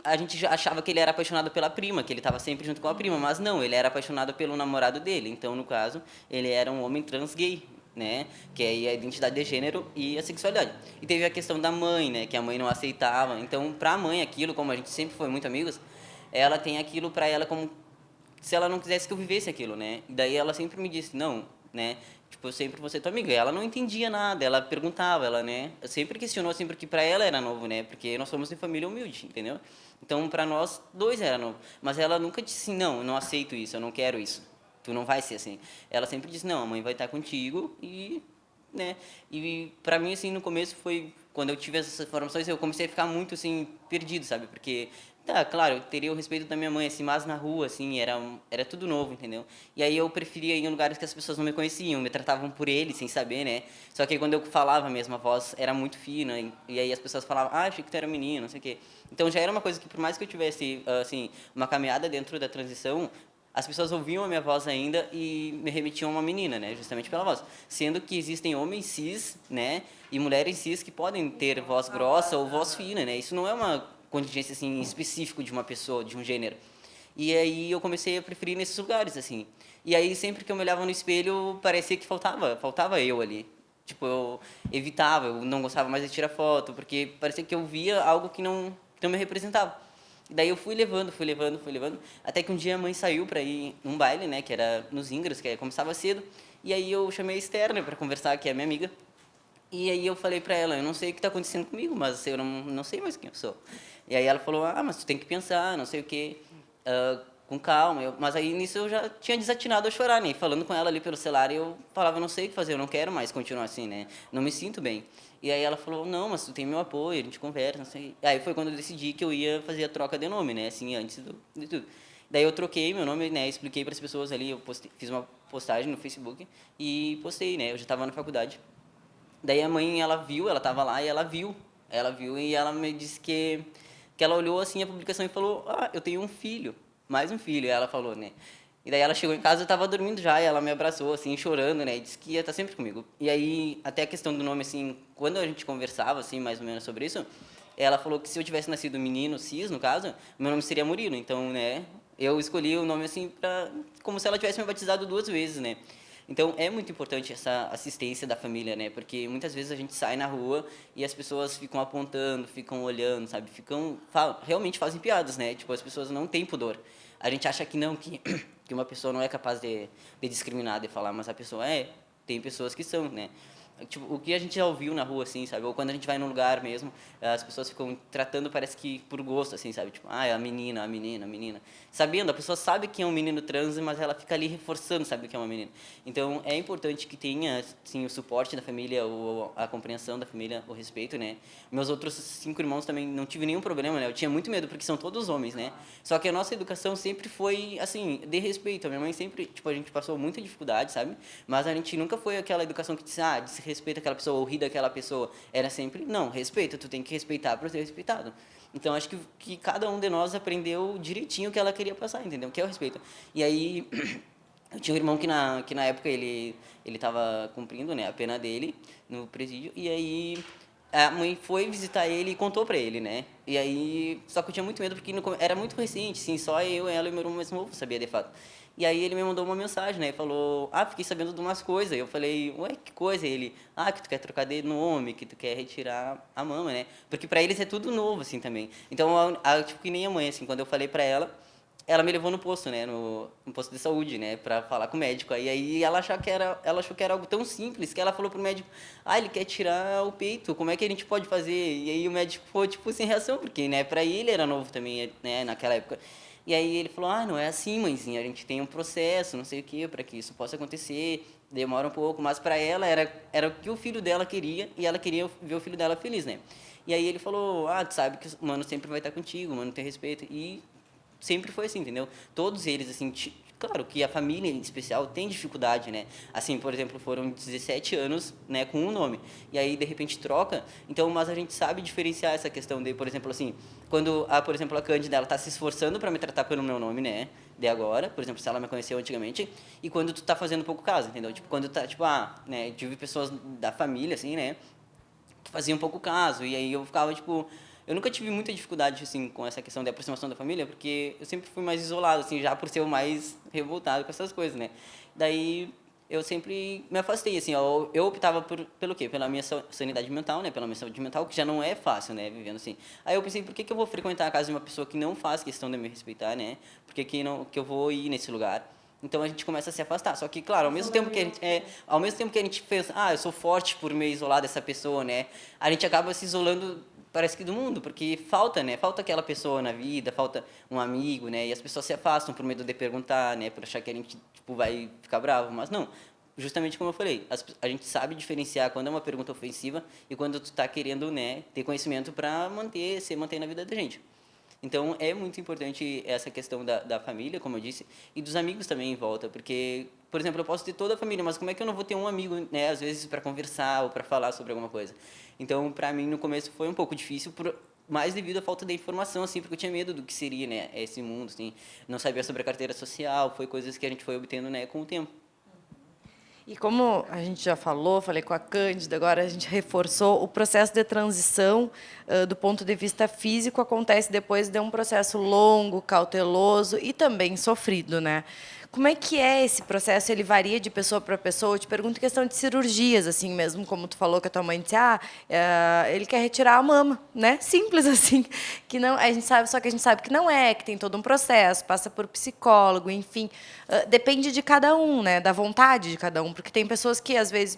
a gente já achava que ele era apaixonado pela prima, que ele estava sempre junto com a prima, mas não, ele era apaixonado pelo namorado dele. Então, no caso, ele era um homem trans gay, né? Que é aí a identidade de gênero e a sexualidade. E teve a questão da mãe, né? Que a mãe não aceitava. Então, para a mãe, aquilo, como a gente sempre foi muito amigos, ela tem aquilo para ela como se ela não quisesse que eu vivesse aquilo, né? E daí ela sempre me disse, não, né? Tipo, eu sempre vou ser tua amiga. E ela não entendia nada, ela perguntava, ela, né? Sempre questionou, assim, porque para ela era novo, né? Porque nós somos de família humilde, entendeu? Então, para nós dois era novo. Mas ela nunca disse, assim, não, eu não aceito isso, eu não quero isso. Tu não vai ser assim. Ela sempre disse, não, a mãe vai estar contigo e, né? E para mim, assim, no começo foi quando eu tive essas informações, eu comecei a ficar muito, assim, perdido, sabe? Porque tá, claro, eu teria o respeito da minha mãe, assim, mas na rua, assim, era tudo novo, entendeu? E aí eu preferia ir em lugares que as pessoas não me conheciam, me tratavam por ele, sem saber, né? Só que quando eu falava mesmo, a voz era muito fina, e aí as pessoas falavam, ah, achei que tu era menino, não sei o quê. Então já era uma coisa que, por mais que eu tivesse, assim, uma caminhada dentro da transição, as pessoas ouviam a minha voz ainda e me remetiam a uma menina, né? Justamente pela voz. Sendo que existem homens cis, né? E mulheres cis que podem ter voz grossa ou voz fina, né? Isso não é uma contingência assim específico de uma pessoa, de um gênero. E aí eu comecei a preferir nesses lugares assim. E aí sempre que eu me olhava no espelho, parecia que faltava eu ali. Tipo, eu evitava, eu não gostava mais de tirar foto, porque parecia que eu via algo que não me representava. E daí eu fui levando, até que um dia a mãe saiu para ir num baile, né, que era nos Ingras, que começava cedo, e aí eu chamei a Esther, né, para conversar, que é minha amiga. E aí eu falei pra ela, eu não sei o que tá acontecendo comigo, mas eu não sei mais quem eu sou. E aí ela falou, ah, mas tu tem que pensar, não sei o quê, com calma. Mas aí nisso eu já tinha desatinado a chorar, né? Falando com ela ali pelo celular, eu falava, não sei o que fazer, eu não quero mais continuar assim, né? Não me sinto bem. E aí ela falou, não, mas tu tem meu apoio, a gente conversa, não sei. Aí foi quando eu decidi que eu ia fazer a troca de nome, né? Assim, antes de tudo. Daí eu troquei meu nome, né? Expliquei para as pessoas ali, fiz uma postagem no Facebook e postei, né? Eu já estava na faculdade. Daí a mãe, ela viu, ela tava lá e ela viu e ela me disse que ela olhou assim a publicação e falou, ah, eu tenho um filho, mais um filho, ela falou, né? E daí ela chegou em casa, eu tava dormindo já, e ela me abraçou, assim, chorando, né? E disse que ia estar sempre comigo. E aí, até a questão do nome, assim, quando a gente conversava, assim, mais ou menos sobre isso, ela falou que se eu tivesse nascido menino, cis, no caso, meu nome seria Murilo. Então, né, eu escolhi o nome, assim, como se ela tivesse me batizado 2 vezes, né? Então, é muito importante essa assistência da família, né? Porque muitas vezes a gente sai na rua e as pessoas ficam apontando, ficam olhando, sabe? Realmente fazem piadas, né? Tipo, as pessoas não têm pudor. A gente acha que não, que uma pessoa não é capaz de discriminar, de falar, mas a pessoa é. Tem pessoas que são, né? Tipo, o que a gente já ouviu na rua, assim, sabe? Ou quando a gente vai num lugar mesmo, as pessoas ficam tratando, parece que por gosto, assim, sabe? Tipo, ah, é a menina, a menina, a menina. Sabendo, a pessoa sabe que é um menino trans, mas ela fica ali reforçando, sabe, que é uma menina. Então, é importante que tenha, assim, o suporte da família, ou a compreensão da família, o respeito, né? Meus outros 5 irmãos também não tive nenhum problema, né? Eu tinha muito medo, porque são todos homens, né? Só que a nossa educação sempre foi, assim, de respeito. A minha mãe sempre, tipo, a gente passou muita dificuldade, sabe? Mas a gente nunca foi aquela educação que disse, ah, desrespeita aquela pessoa ou ri daquela pessoa. Era sempre, não, respeita, tu tem que respeitar para ser respeitado. Então, acho que cada um de nós aprendeu direitinho o que ela queria passar, entendeu? Que é o respeito. E aí, eu tinha um irmão que na época ele estava cumprindo, né, a pena dele no presídio, e aí a mãe foi visitar ele e contou pra ele, né? E aí, só que eu tinha muito medo porque era muito recente, assim, só eu, ela e meu irmão mais novo sabia de fato. E aí ele me mandou uma mensagem, né? E falou, fiquei sabendo de umas coisas. Eu falei, ué, que coisa? E ele, que tu quer trocar de nome, que tu quer retirar a mama, né? Porque pra eles é tudo novo, assim, também. Então, tipo, que nem a mãe, assim, quando eu falei pra ela me levou no posto, né, no posto de saúde, né, para falar com o médico. Aí ela achou que era algo tão simples que ela falou pro médico: ele quer tirar o peito, como é que a gente pode fazer?" E aí o médico ficou tipo sem reação, porque, né, para ele era novo também, né, naquela época. E aí ele falou: "Não é assim, mãezinha, a gente tem um processo, não sei o quê, para que isso possa acontecer, demora um pouco", mas para ela era o que o filho dela queria e ela queria ver o filho dela feliz, né? E aí ele falou: "Tu sabe que o mano sempre vai estar contigo, o mano tem respeito". E sempre foi assim, entendeu? Todos eles, assim, claro que a família em especial tem dificuldade, né? Assim, por exemplo, foram 17 anos, né, com um nome. E aí, de repente, troca. Então, mas a gente sabe diferenciar essa questão de, por exemplo, assim, quando, por exemplo, a Cândida, ela tá se esforçando para me tratar pelo meu nome, né? De agora, por exemplo, se ela me conheceu antigamente, e quando tu tá fazendo pouco caso, entendeu? Tipo, quando tá, tipo, né, tive pessoas da família, assim, né, que faziam um pouco caso, e aí eu ficava, tipo, eu nunca tive muita dificuldade, assim, com essa questão de aproximação da família, porque eu sempre fui mais isolado, assim, já por ser o mais revoltado com essas coisas, né? Daí eu sempre me afastei, assim, eu optava pelo quê? Pela minha sanidade mental, né? Pela minha saúde mental, que já não é fácil, né? Vivendo assim. Aí eu pensei, por que eu vou frequentar a casa de uma pessoa que não faz questão de me respeitar, né? Por que não, que eu vou ir nesse lugar? Então a gente começa a se afastar. Só que, claro, ao mesmo tempo que a gente pensa, eu sou forte por me isolar dessa pessoa, né? A gente acaba se isolando, parece que do mundo, porque falta, né? Falta aquela pessoa na vida, falta um amigo, né? E as pessoas se afastam por medo de perguntar, né? Por achar que a gente, tipo, vai ficar bravo. Mas não, justamente como eu falei, a gente sabe diferenciar quando é uma pergunta ofensiva e quando tu tá querendo, né, ter conhecimento para se manter na vida da gente. Então, é muito importante essa questão da família, como eu disse, e dos amigos também em volta, porque, por exemplo, eu posso ter toda a família, mas como é que eu não vou ter um amigo, né, às vezes, para conversar ou para falar sobre alguma coisa? Então, para mim, no começo foi um pouco difícil, mais devido à falta de informação, assim, porque eu tinha medo do que seria, né, esse mundo, assim, não sabia sobre a carteira social, foi coisas que a gente foi obtendo, né, com o tempo. E como a gente já falou, falei com a Cândida, agora a gente reforçou, o processo de transição, do ponto de vista físico, acontece depois de um processo longo, cauteloso e também sofrido, né? Como é que é esse processo? Ele varia de pessoa para pessoa? Eu te pergunto em questão de cirurgias, assim mesmo, como tu falou que a tua mãe disse, ele quer retirar a mama, né? Simples assim, que não, a gente sabe, só que a gente sabe que não é, que tem todo um processo, passa por psicólogo, enfim, depende de cada um, né? Da vontade de cada um, porque tem pessoas que às vezes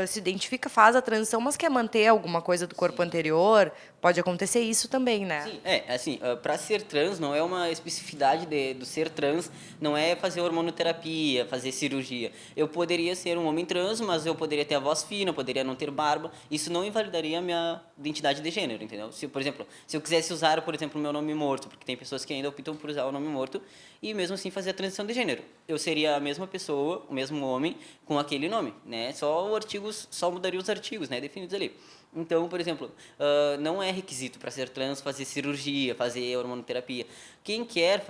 se identifica, faz a transição, mas quer manter alguma coisa do corpo anterior, pode acontecer isso também, né? Sim, assim, para ser trans não é uma especificidade do ser trans, não é fazer hormonoterapia, fazer cirurgia. Eu poderia ser um homem trans, mas eu poderia ter a voz fina, poderia não ter barba. Isso não invalidaria a minha identidade de gênero, entendeu? Se, por exemplo, se eu quisesse usar, por exemplo, o meu nome morto, porque tem pessoas que ainda optam por usar o nome morto, e mesmo assim fazer a transição de gênero. Eu seria a mesma pessoa, o mesmo homem, com aquele nome, né? Só mudaria os artigos, né, definidos ali. Então, por exemplo, não é requisito para ser trans fazer cirurgia, fazer hormonoterapia. Quem quer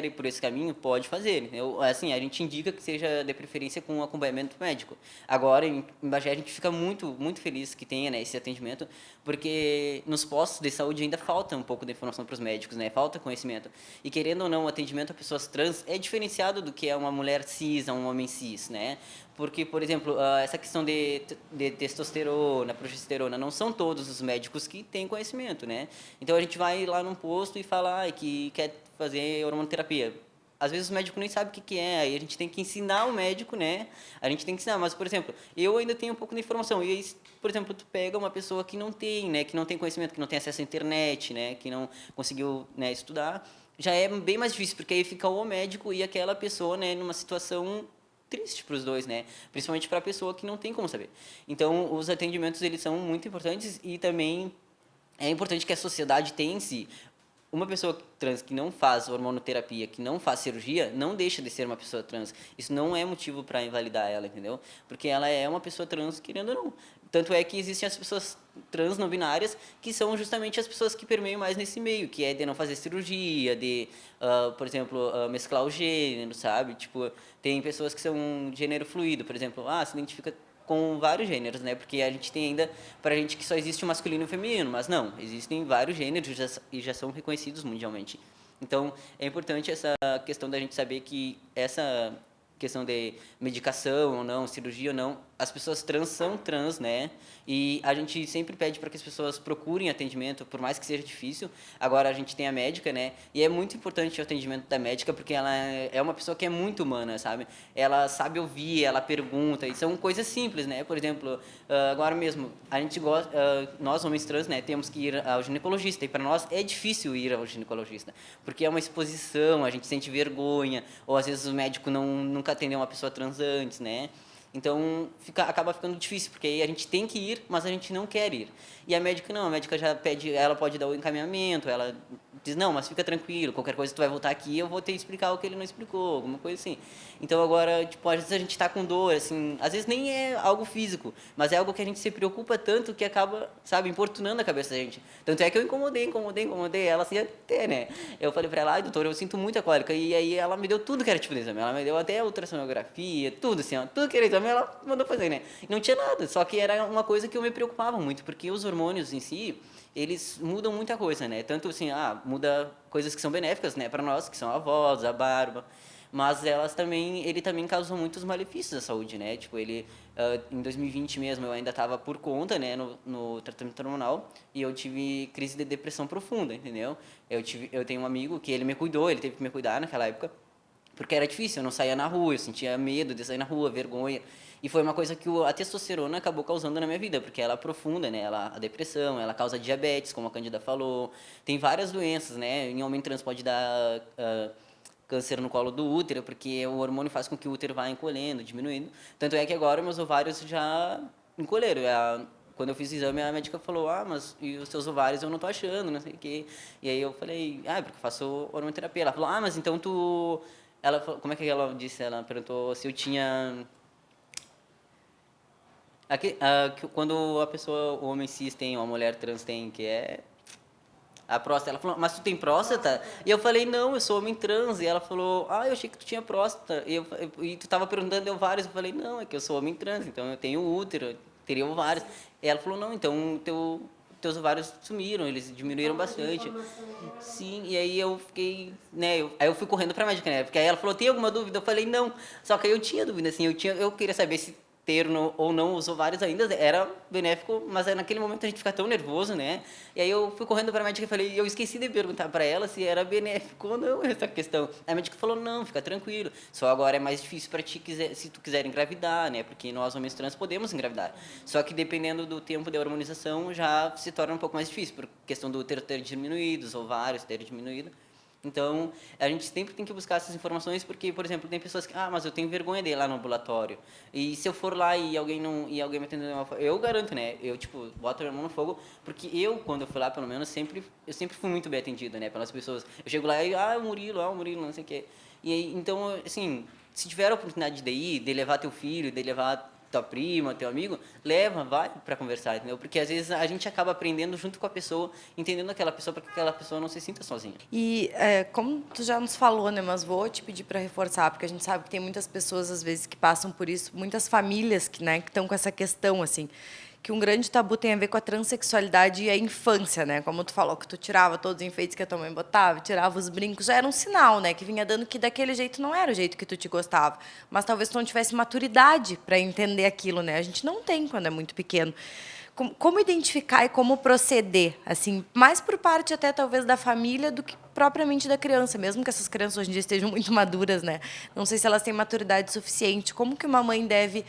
ir por esse caminho, pode fazer. Entendeu? Assim, a gente indica que seja de preferência com acompanhamento médico. Agora, em Bagé, a gente fica muito, muito feliz que tenha, né, esse atendimento, porque nos postos de saúde ainda falta um pouco de informação para os médicos, né? Falta conhecimento. E querendo ou não, o atendimento a pessoas trans é diferenciado do que é uma mulher cis, a um homem cis, né? Porque, por exemplo, essa questão de testosterona, progesterona, não são todos os médicos que têm conhecimento, né? Então a gente vai lá num posto e fala que quer fazer hormonoterapia. Às vezes o médico nem sabe o que é, aí a gente tem que ensinar o médico, né? A gente tem que ensinar, mas, por exemplo, eu ainda tenho um pouco de informação. E aí, por exemplo, tu pega uma pessoa que não tem, né? Que não tem conhecimento, que não tem acesso à internet, né? Que não conseguiu, né, estudar, já é bem mais difícil, porque aí fica o médico e aquela pessoa, né, numa situação triste para os dois, né? Principalmente para a pessoa que não tem como saber. Então, os atendimentos eles são muito importantes e também é importante que a sociedade tenha em si uma pessoa trans que não faz hormonoterapia, que não faz cirurgia, não deixa de ser uma pessoa trans. Isso não é motivo para invalidar ela, entendeu? Porque ela é uma pessoa trans, querendo ou não. Tanto é que existem as pessoas trans não binárias, que são justamente as pessoas que permeiam mais nesse meio, que é de não fazer cirurgia, de, por exemplo, mesclar o gênero, sabe? Tipo, tem pessoas que são gênero fluido, por exemplo, se identifica com vários gêneros, né? Porque a gente tem ainda, pra gente, que só existe o masculino e o feminino, mas não, existem vários gêneros e já são reconhecidos mundialmente. Então, é importante essa questão da gente saber que essa questão de medicação ou não, cirurgia ou não, as pessoas trans são trans, né? E a gente sempre pede para que as pessoas procurem atendimento, por mais que seja difícil. Agora a gente tem a médica, né? E é muito importante o atendimento da médica, porque ela é uma pessoa que é muito humana, sabe? Ela sabe ouvir, ela pergunta, e são coisas simples, né? Por exemplo, agora mesmo, a gente gosta, nós homens trans, né, temos que ir ao ginecologista, e para nós é difícil ir ao ginecologista, porque é uma exposição, a gente sente vergonha, ou às vezes o médico nunca atendeu uma pessoa trans antes, né? Então, acaba ficando difícil, porque aí a gente tem que ir, mas a gente não quer ir. E a médica não, a médica já pede, ela pode dar o encaminhamento, ela diz, não, mas fica tranquilo, qualquer coisa tu vai voltar aqui, eu vou te explicar o que ele não explicou, alguma coisa assim. Então, agora, tipo, às vezes a gente está com dor, assim, às vezes nem é algo físico, mas é algo que a gente se preocupa tanto que acaba, sabe, importunando a cabeça da gente. Tanto é que eu incomodei ela assim até, né? Eu falei pra ela, ai, doutor, eu sinto muita cólica. E aí ela me deu tudo que era tipo de exame, ela me deu até a ultrassonografia, tudo assim, ó, tudo que era exame ela mandou fazer, né? E não tinha nada, só que era uma coisa que eu me preocupava muito, porque os hormônios em si, eles mudam muita coisa, né? Tanto assim, muda coisas que são benéficas, né, para nós, que são a voz, a barba, mas ele também causou muitos malefícios à saúde, né? Tipo, em 2020 mesmo, eu ainda estava por conta, né, no tratamento hormonal, e eu tive crise de depressão profunda, entendeu? Eu tenho um amigo que ele me cuidou, ele teve que me cuidar naquela época, porque era difícil, eu não saía na rua, eu sentia medo de sair na rua, vergonha. E foi uma coisa que a testosterona acabou causando na minha vida, porque ela aprofunda, né? A depressão, ela causa diabetes, como a Cândida falou. Tem várias doenças, né? Em homem trans pode dar câncer no colo do útero, porque o hormônio faz com que o útero vá encolhendo, diminuindo. Tanto é que agora meus ovários já encolheram. Quando eu fiz o exame, a médica falou, mas e os seus ovários eu não tô achando, não sei o quê. E aí eu falei, porque eu faço hormonoterapia. Ela falou, mas então tu... Ela falou, como é que ela disse? Ela perguntou se eu tinha... Quando a pessoa, o homem cis tem, ou a mulher trans tem, que é a próstata. Ela falou, mas tu tem próstata? E eu falei, não, eu sou homem trans. E ela falou, eu achei que tu tinha próstata. E tu estava perguntando de ovários. Eu falei, não, é que eu sou homem trans, então eu tenho útero, teria ovários. E ela falou, não, então teus ovários sumiram, eles diminuíram bastante. Sim, e aí eu fiquei, né, aí eu fui correndo pra médica, né, porque aí ela falou, tem alguma dúvida? Eu falei, não, só que aí eu tinha dúvida, assim, eu queria saber se ter ou não os ovários ainda era benéfico, mas aí naquele momento a gente fica tão nervoso, né, e aí eu fui correndo pra médica e falei, eu esqueci de perguntar pra ela se era benéfico ou não essa questão. A médica falou, não, fica tranquilo, só agora é mais difícil pra ti, se tu quiser engravidar, né, porque nós homens trans podemos engravidar, só que dependendo do tempo de hormonização já se torna um pouco mais difícil, por questão do útero ter diminuído, os ovários terem diminuído. Então, a gente sempre tem que buscar essas informações, porque, por exemplo, tem pessoas que, mas eu tenho vergonha de ir lá no ambulatório. E se eu for lá e alguém me atender de uma forma, eu garanto, né? Eu, tipo, boto a minha mão no fogo, porque quando eu fui lá, pelo menos, eu sempre fui muito bem atendido, né, pelas pessoas. Eu chego lá e, o Murilo, não sei o quê. E aí, então, assim, se tiver a oportunidade de ir, de levar teu filho, de levar tua prima, teu amigo, vai para conversar, entendeu? Porque às vezes a gente acaba aprendendo junto com a pessoa, entendendo aquela pessoa, para que aquela pessoa não se sinta sozinha. E como tu já nos falou, né, mas vou te pedir para reforçar, porque a gente sabe que tem muitas pessoas às vezes que passam por isso, muitas famílias que, né, que estão com essa questão assim, que um grande tabu tem a ver com a transexualidade e a infância, né? Como tu falou, que tu tirava todos os enfeites que a tua mãe botava, tirava os brincos, já era um sinal, né? Que vinha dando que daquele jeito não era o jeito que tu te gostava. Mas talvez tu não tivesse maturidade para entender aquilo, né? A gente não tem quando é muito pequeno. Como identificar e como proceder, assim, mais por parte até talvez da família do que propriamente da criança, mesmo que essas crianças hoje em dia estejam muito maduras, né? Não sei se elas têm maturidade suficiente. Como que uma mãe deve,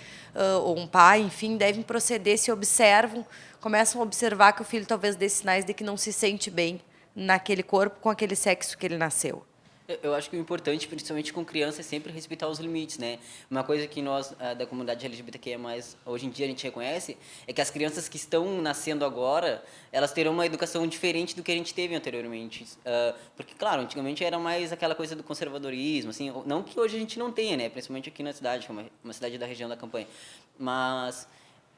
ou um pai, enfim, devem proceder se observam, começam a observar que o filho talvez dê sinais de que não se sente bem naquele corpo com aquele sexo que ele nasceu? Eu acho que o importante, principalmente com criança, é sempre respeitar os limites, né? Uma coisa que nós, da comunidade LGBTQIA+, hoje em dia a gente reconhece, é que as crianças que estão nascendo agora, elas terão uma educação diferente do que a gente teve anteriormente. Porque, claro, antigamente era mais aquela coisa do conservadorismo, assim, não que hoje a gente não tenha, né? Principalmente aqui na cidade, que é uma cidade da região da Campanha. Mas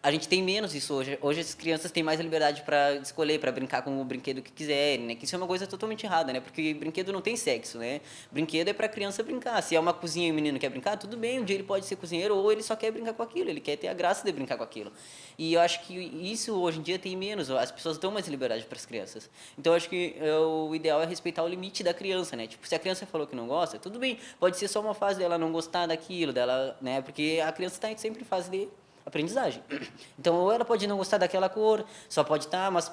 a gente tem menos isso hoje. Hoje as crianças têm mais a liberdade para escolher, para brincar com o brinquedo que quiserem, né? Que isso é uma coisa totalmente errada, né? Porque brinquedo não tem sexo, né? Brinquedo é para criança brincar. Se é uma cozinha e o menino quer brincar, tudo bem, um dia ele pode ser cozinheiro ou ele só quer brincar com aquilo, ele quer ter a graça de brincar com aquilo. E eu acho que isso hoje em dia tem menos, as pessoas dão mais liberdade para as crianças. Então eu acho que o ideal é respeitar o limite da criança, né? Tipo, se a criança falou que não gosta, tudo bem, pode ser só uma fase dela não gostar daquilo, dela, né? Porque a criança está sempre em fase de aprendizagem. Então, ou ela pode não gostar daquela cor, só pode estar, mas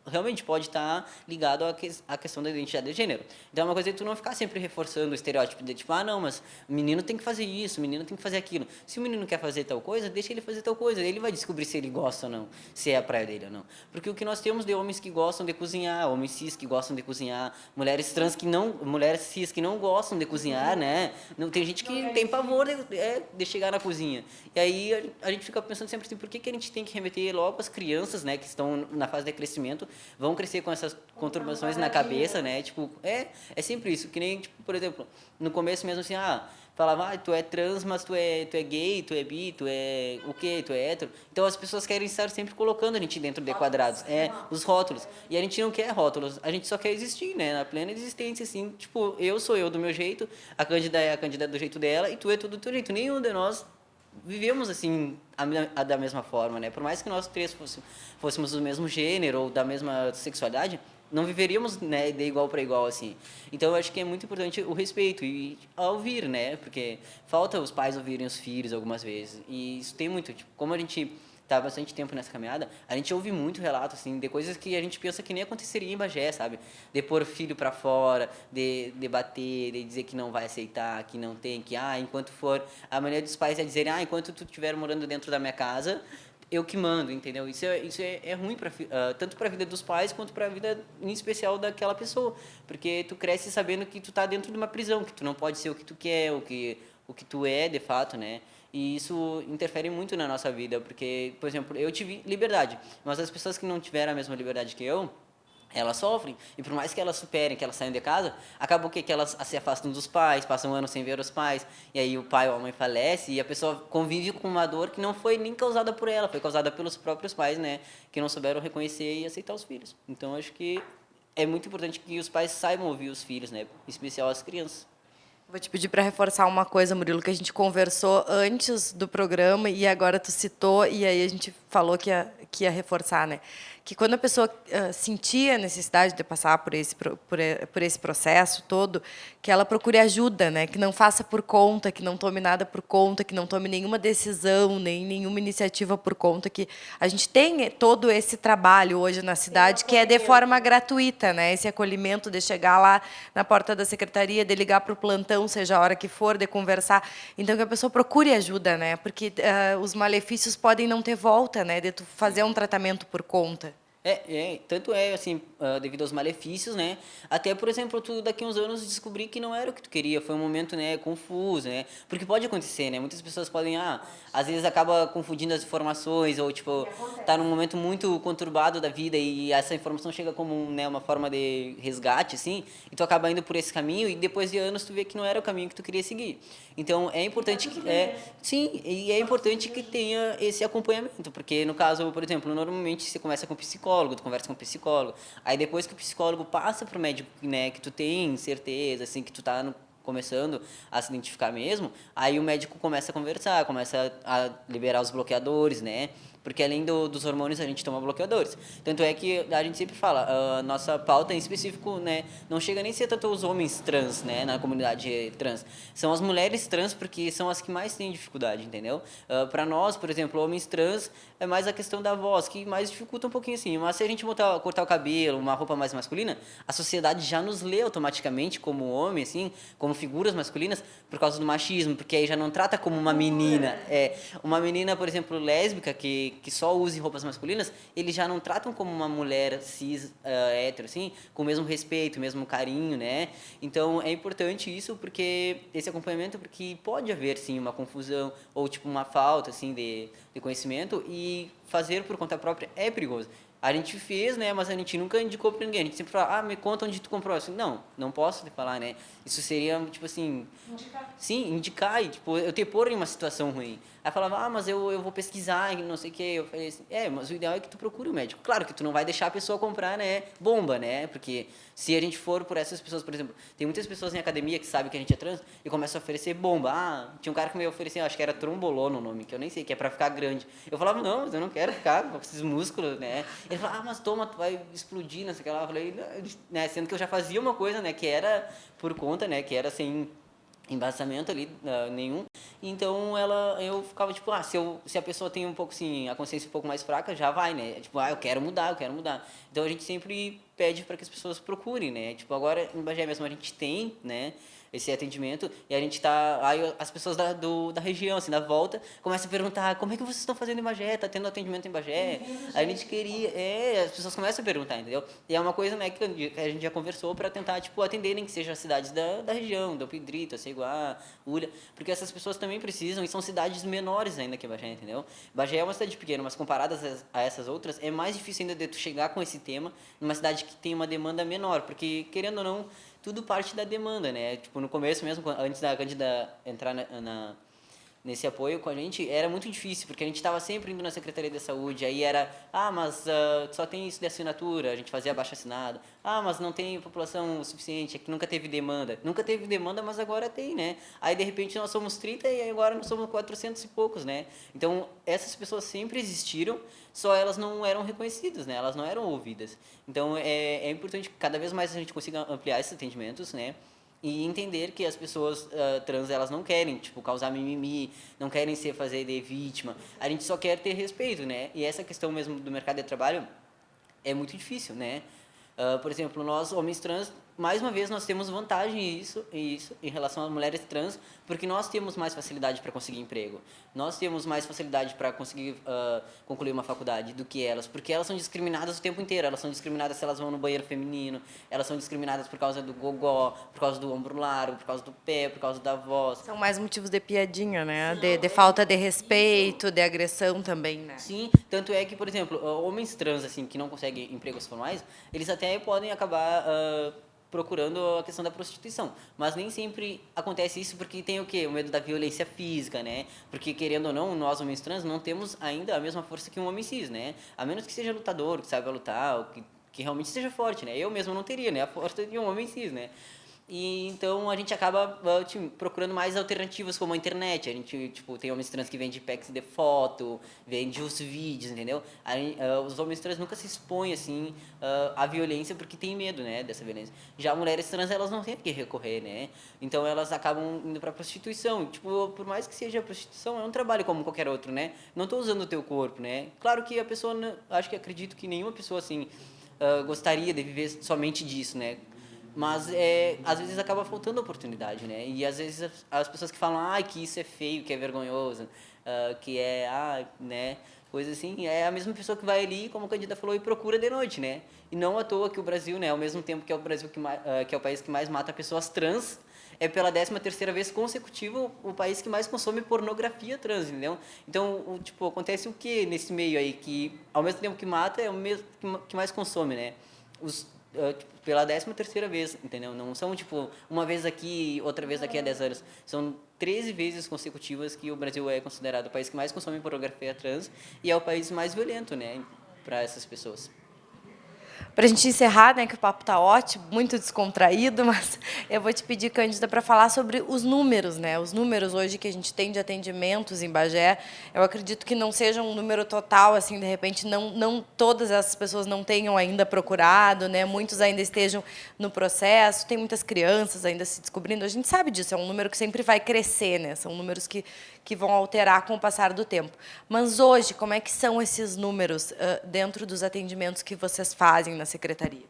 realmente pode estar ligado à questão da identidade de gênero. Então, é uma coisa que tu não ficar sempre reforçando o estereótipo de tipo, ah, não, mas o menino tem que fazer isso, o menino tem que fazer aquilo. Se o menino quer fazer tal coisa, deixa ele fazer tal coisa. Ele vai descobrir se ele gosta ou não, se é a praia dele ou não. Porque o que nós temos de homens que gostam de cozinhar, homens cis que gostam de cozinhar, mulheres trans que não, mulheres cis que não gostam de cozinhar, né? Não, tem gente que tem pavor de chegar na cozinha. E aí a gente fica pensando sempre assim, por que a gente tem que remeter logo as crianças, né, que estão na fase de crescimento, vão crescer com essas conturbações na cabeça, né? Tipo, é sempre isso. Que nem, tipo, por exemplo, no começo mesmo assim, falava, tu é trans, mas tu é gay, tu é bi, tu é o quê? Tu é hétero. Então as pessoas querem estar sempre colocando a gente dentro de quadrados, os rótulos. E a gente não quer rótulos, a gente só quer existir, né? Na plena existência, assim, tipo, eu sou eu do meu jeito, a Cândida é a Cândida do jeito dela e tu é tudo do teu jeito. Nenhum de nós vivemos assim da mesma forma, né? Por mais que nós três fôssemos do mesmo gênero ou da mesma sexualidade, não viveríamos, né, de igual para igual assim. Então eu acho que é muito importante o respeito e a ouvir, né? Porque falta os pais ouvirem os filhos algumas vezes. E isso tem muito, tipo, como a gente tá bastante tempo nessa caminhada, a gente ouve muito relato, assim, de coisas que a gente pensa que nem aconteceria em Bagé, sabe? De pôr filho para fora, de bater, de dizer que não vai aceitar, que não tem, que, enquanto for... A maneira dos pais é dizerem, enquanto tu estiver morando dentro da minha casa, eu que mando, entendeu? Isso é ruim tanto para a vida dos pais quanto para a vida em especial daquela pessoa, porque tu cresce sabendo que tu tá dentro de uma prisão, que tu não pode ser o que tu quer, o que tu é de fato, né? E isso interfere muito na nossa vida, porque, por exemplo, eu tive liberdade, mas as pessoas que não tiveram a mesma liberdade que eu, elas sofrem, e por mais que elas superem, que elas saiam de casa, acaba que elas se afastam dos pais, passam um ano sem ver os pais, e aí o pai ou a mãe falece, e a pessoa convive com uma dor que não foi nem causada por ela, foi causada pelos próprios pais, né, que não souberam reconhecer e aceitar os filhos. Então, acho que é muito importante que os pais saibam ouvir os filhos, né, em especial as crianças. Vou te pedir para reforçar uma coisa, Murilo, que a gente conversou antes do programa e agora tu citou, e aí a gente falou que ia reforçar, né? Que quando a pessoa sentia a necessidade de passar por esse processo todo, que ela procure ajuda, né? Que não faça por conta, que não tome nada por conta, que não tome nenhuma decisão, nem nenhuma iniciativa por conta, que a gente tem todo esse trabalho hoje na cidade que é de forma gratuita, né? Esse acolhimento de chegar lá na porta da secretaria, de ligar para o plantão, seja a hora que for, de conversar. Então, que a pessoa procure ajuda, né? Porque os malefícios podem não ter volta, né? De tu fazer um tratamento por conta. Tanto assim, devido aos malefícios, né? Até, por exemplo, tu daqui a uns anos descobrir que não era o que tu queria, foi um momento, né, confuso, né? Porque pode acontecer, né? Muitas pessoas podem, às vezes acaba confundindo as informações ou, tipo, tá num momento muito conturbado da vida e essa informação chega como, né, uma forma de resgate, assim, e tu acaba indo por esse caminho e depois de anos tu vê que não era o caminho que tu queria seguir. Então, é importante sim, e é importante que tenha esse acompanhamento, porque no caso, por exemplo, normalmente você começa com o psicólogo, tu conversa com o psicólogo, aí depois que o psicólogo passa pro médico, né, que tu tem certeza, assim, que tu tá começando a se identificar mesmo, aí o médico começa a conversar, começa a liberar os bloqueadores, né? Porque além dos hormônios, a gente toma bloqueadores. Tanto é que a gente sempre fala, a nossa pauta em específico, né, não chega nem a ser tanto os homens trans, né, na comunidade trans. São as mulheres trans, porque são as que mais têm dificuldade, entendeu? Para nós, por exemplo, homens trans, é mais a questão da voz, que mais dificulta um pouquinho assim. Mas se a gente cortar o cabelo, uma roupa mais masculina, a sociedade já nos lê automaticamente como homem, assim, como figuras masculinas, por causa do machismo, porque aí já não trata como uma menina. Uma menina, por exemplo, lésbica, que que só use roupas masculinas, eles já não tratam como uma mulher cis, hétero, assim, com o mesmo respeito, o mesmo carinho, né? Então, é importante isso, porque esse acompanhamento, porque pode haver, sim, uma confusão ou, tipo, uma falta, assim, de conhecimento, e fazer por conta própria é perigoso. A gente fez, né, mas a gente nunca indicou para ninguém. A gente sempre fala, me conta onde tu comprou. Assim, não posso te falar, né? Isso seria, tipo assim... Indicar. Sim, indicar e, tipo, eu te pôr em uma situação ruim. Aí falava, mas eu vou pesquisar e não sei o quê. Eu falei assim, mas o ideal é que tu procure o médico. Claro que tu não vai deixar a pessoa comprar, né, bomba, né? Porque se a gente for por essas pessoas, por exemplo, tem muitas pessoas em academia que sabem que a gente é trans e começam a oferecer bomba. Tinha um cara que me oferecia, acho que era trombolona o nome, que eu nem sei, que é pra ficar grande. Eu falava, não, mas eu não quero ficar com esses músculos, né? Ele falava, mas toma, tu vai explodir, não sei o que lá. Eu falei, né, sendo que eu já fazia uma coisa, né, que era por conta, né, que era sem embasamento ali nenhum. Então eu ficava tipo, se a pessoa tem um pouco assim, a consciência um pouco mais fraca, já vai, né? Tipo, eu quero mudar, eu quero mudar. Então a gente sempre pede para que as pessoas procurem, né? Tipo, agora em Bagé mesmo a gente tem, né, esse atendimento e a gente tá, aí as pessoas da região, assim, da volta, começam a perguntar, como é que vocês estão fazendo em Bagé? Tá tendo atendimento em Bagé? A gente queria, as pessoas começam a perguntar, entendeu? E é uma coisa, né, que a gente já conversou para tentar, tipo, atenderem que sejam as cidades da região, do Pedrito, Aceguá, Ulha, porque essas pessoas também precisam e são cidades menores ainda que Bagé, entendeu? Bagé é uma cidade pequena, mas comparadas a essas outras, é mais difícil ainda de tu chegar com esse tema numa cidade que tem uma demanda menor, porque, querendo ou não, tudo parte da demanda, né? Tipo, no começo mesmo, antes da Cândida entrar nesse apoio com a gente, era muito difícil, porque a gente estava sempre indo na Secretaria de Saúde, aí era, mas só tem isso de assinatura, a gente fazia abaixo assinado, mas não tem população suficiente, é que nunca teve demanda. Nunca teve demanda, mas agora tem, né? Aí, de repente, nós somos 30 e agora nós somos 400 e poucos, né? Então, essas pessoas sempre existiram, só elas não eram reconhecidas, né? Elas não eram ouvidas. Então, é importante que cada vez mais a gente consiga ampliar esses atendimentos, né? E entender que as pessoas trans, elas não querem, tipo, causar mimimi, não querem fazer de vítima. A gente só quer ter respeito, né? E essa questão mesmo do mercado de trabalho é muito difícil, né? Por exemplo, nós, homens trans, mais uma vez, nós temos vantagem isso em relação às mulheres trans, porque nós temos mais facilidade para conseguir emprego. Nós temos mais facilidade para conseguir concluir uma faculdade do que elas, porque elas são discriminadas o tempo inteiro. Elas são discriminadas se elas vão no banheiro feminino, elas são discriminadas por causa do gogó, por causa do ombro largo, por causa do pé, por causa da voz. São mais motivos de piadinha, né? De falta de respeito, de agressão também, né? Sim, tanto é que, por exemplo, homens trans, assim, que não conseguem empregos formais, eles até podem acabar procurando a questão da prostituição. Mas nem sempre acontece isso porque tem o quê? O medo da violência física, né? Porque, querendo ou não, nós, homens trans, não temos ainda a mesma força que um homem cis, né? A menos que seja lutador, que saiba lutar, ou que realmente seja forte, né? Eu mesmo não teria, né? A força de um homem cis, né? E então a gente acaba procurando mais alternativas como a internet. A gente, tipo, tem homens trans que vendem packs de foto, vende os vídeos, entendeu? Os homens trans nunca se expõem assim à violência porque tem medo, né, dessa violência. Já mulheres trans, elas não têm a que recorrer, né? Então elas acabam indo para prostituição. Tipo, por mais que seja prostituição, é um trabalho como qualquer outro, né? Não estou usando o teu corpo, né? Claro que a pessoa, acho que acredito que nenhuma pessoa assim gostaria de viver somente disso, né? Mas às vezes acaba faltando oportunidade, né? E às vezes as pessoas que falam, que isso é feio, que é vergonhoso, que né? Coisa assim, é a mesma pessoa que vai ali, como a Cândida falou, e procura de noite, né? E não à toa que o Brasil, né, ao mesmo tempo que é o Brasil que é o país que mais mata pessoas trans, é pela 13ª vez consecutiva o país que mais consome pornografia trans, entendeu? Então, tipo, acontece o que nesse meio aí, que ao mesmo tempo que mata, é o mesmo que mais consome, né? Tipo, pela 13ª vez, entendeu? Não são, tipo, uma vez aqui, outra vez daqui a 10 anos. São 13 vezes consecutivas que o Brasil é considerado o país que mais consome pornografia trans e é o país mais violento, né, para essas pessoas. Para a gente encerrar, né, que o papo tá ótimo, muito descontraído, mas eu vou te pedir, Cândida, para falar sobre os números, né? Os números hoje que a gente tem de atendimentos em Bagé, eu acredito que não seja um número total, assim, de repente não todas essas pessoas não tenham ainda procurado, né? Muitos ainda estejam no processo, tem muitas crianças ainda se descobrindo. A gente sabe disso, é um número que sempre vai crescer, né? São números que vão alterar com o passar do tempo. Mas hoje, como é que são esses números dentro dos atendimentos que vocês fazem na secretaria?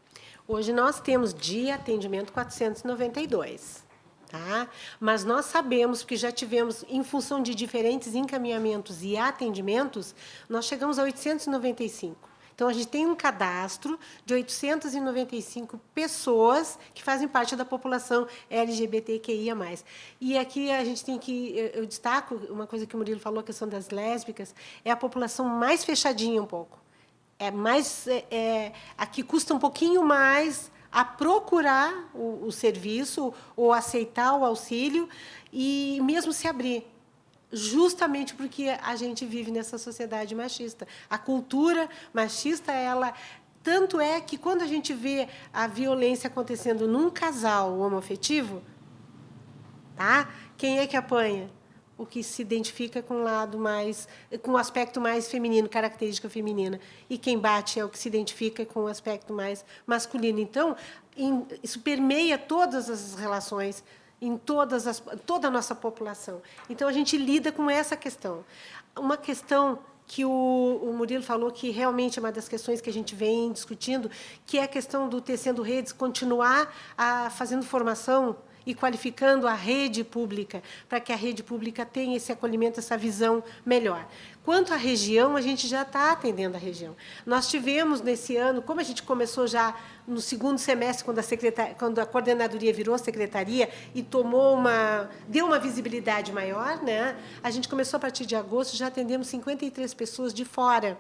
Hoje nós temos de atendimento 492. Tá? Mas nós sabemos que já tivemos, em função de diferentes encaminhamentos e atendimentos, nós chegamos a 895. Então, a gente tem um cadastro de 895 pessoas que fazem parte da população LGBTQIA+. E aqui a gente tem que... Eu destaco uma coisa que o Murilo falou, a questão das lésbicas, é a população mais fechadinha um pouco. É mais... a que custa um pouquinho mais a procurar o serviço ou aceitar o auxílio e mesmo se abrir. Justamente porque a gente vive nessa sociedade machista. A cultura machista, ela tanto é que quando a gente vê a violência acontecendo num casal homoafetivo, tá? Quem é que apanha? O que se identifica com o lado mais, com o aspecto mais feminino, característica feminina. E quem bate é o que se identifica com o aspecto mais masculino. Então, isso permeia todas as relações em toda a nossa população. Então, a gente lida com essa questão. Uma questão que o Murilo falou que realmente é uma das questões que a gente vem discutindo, que é a questão do Tecendo Redes continuar fazendo formação e qualificando a rede pública, para que a rede pública tenha esse acolhimento, essa visão melhor. Quanto à região, a gente já está atendendo a região. Nós tivemos, nesse ano, como a gente começou já no segundo semestre, quando a coordenadoria virou secretaria e deu uma visibilidade maior, né? A gente começou, a partir de agosto, já atendemos 53 pessoas de fora.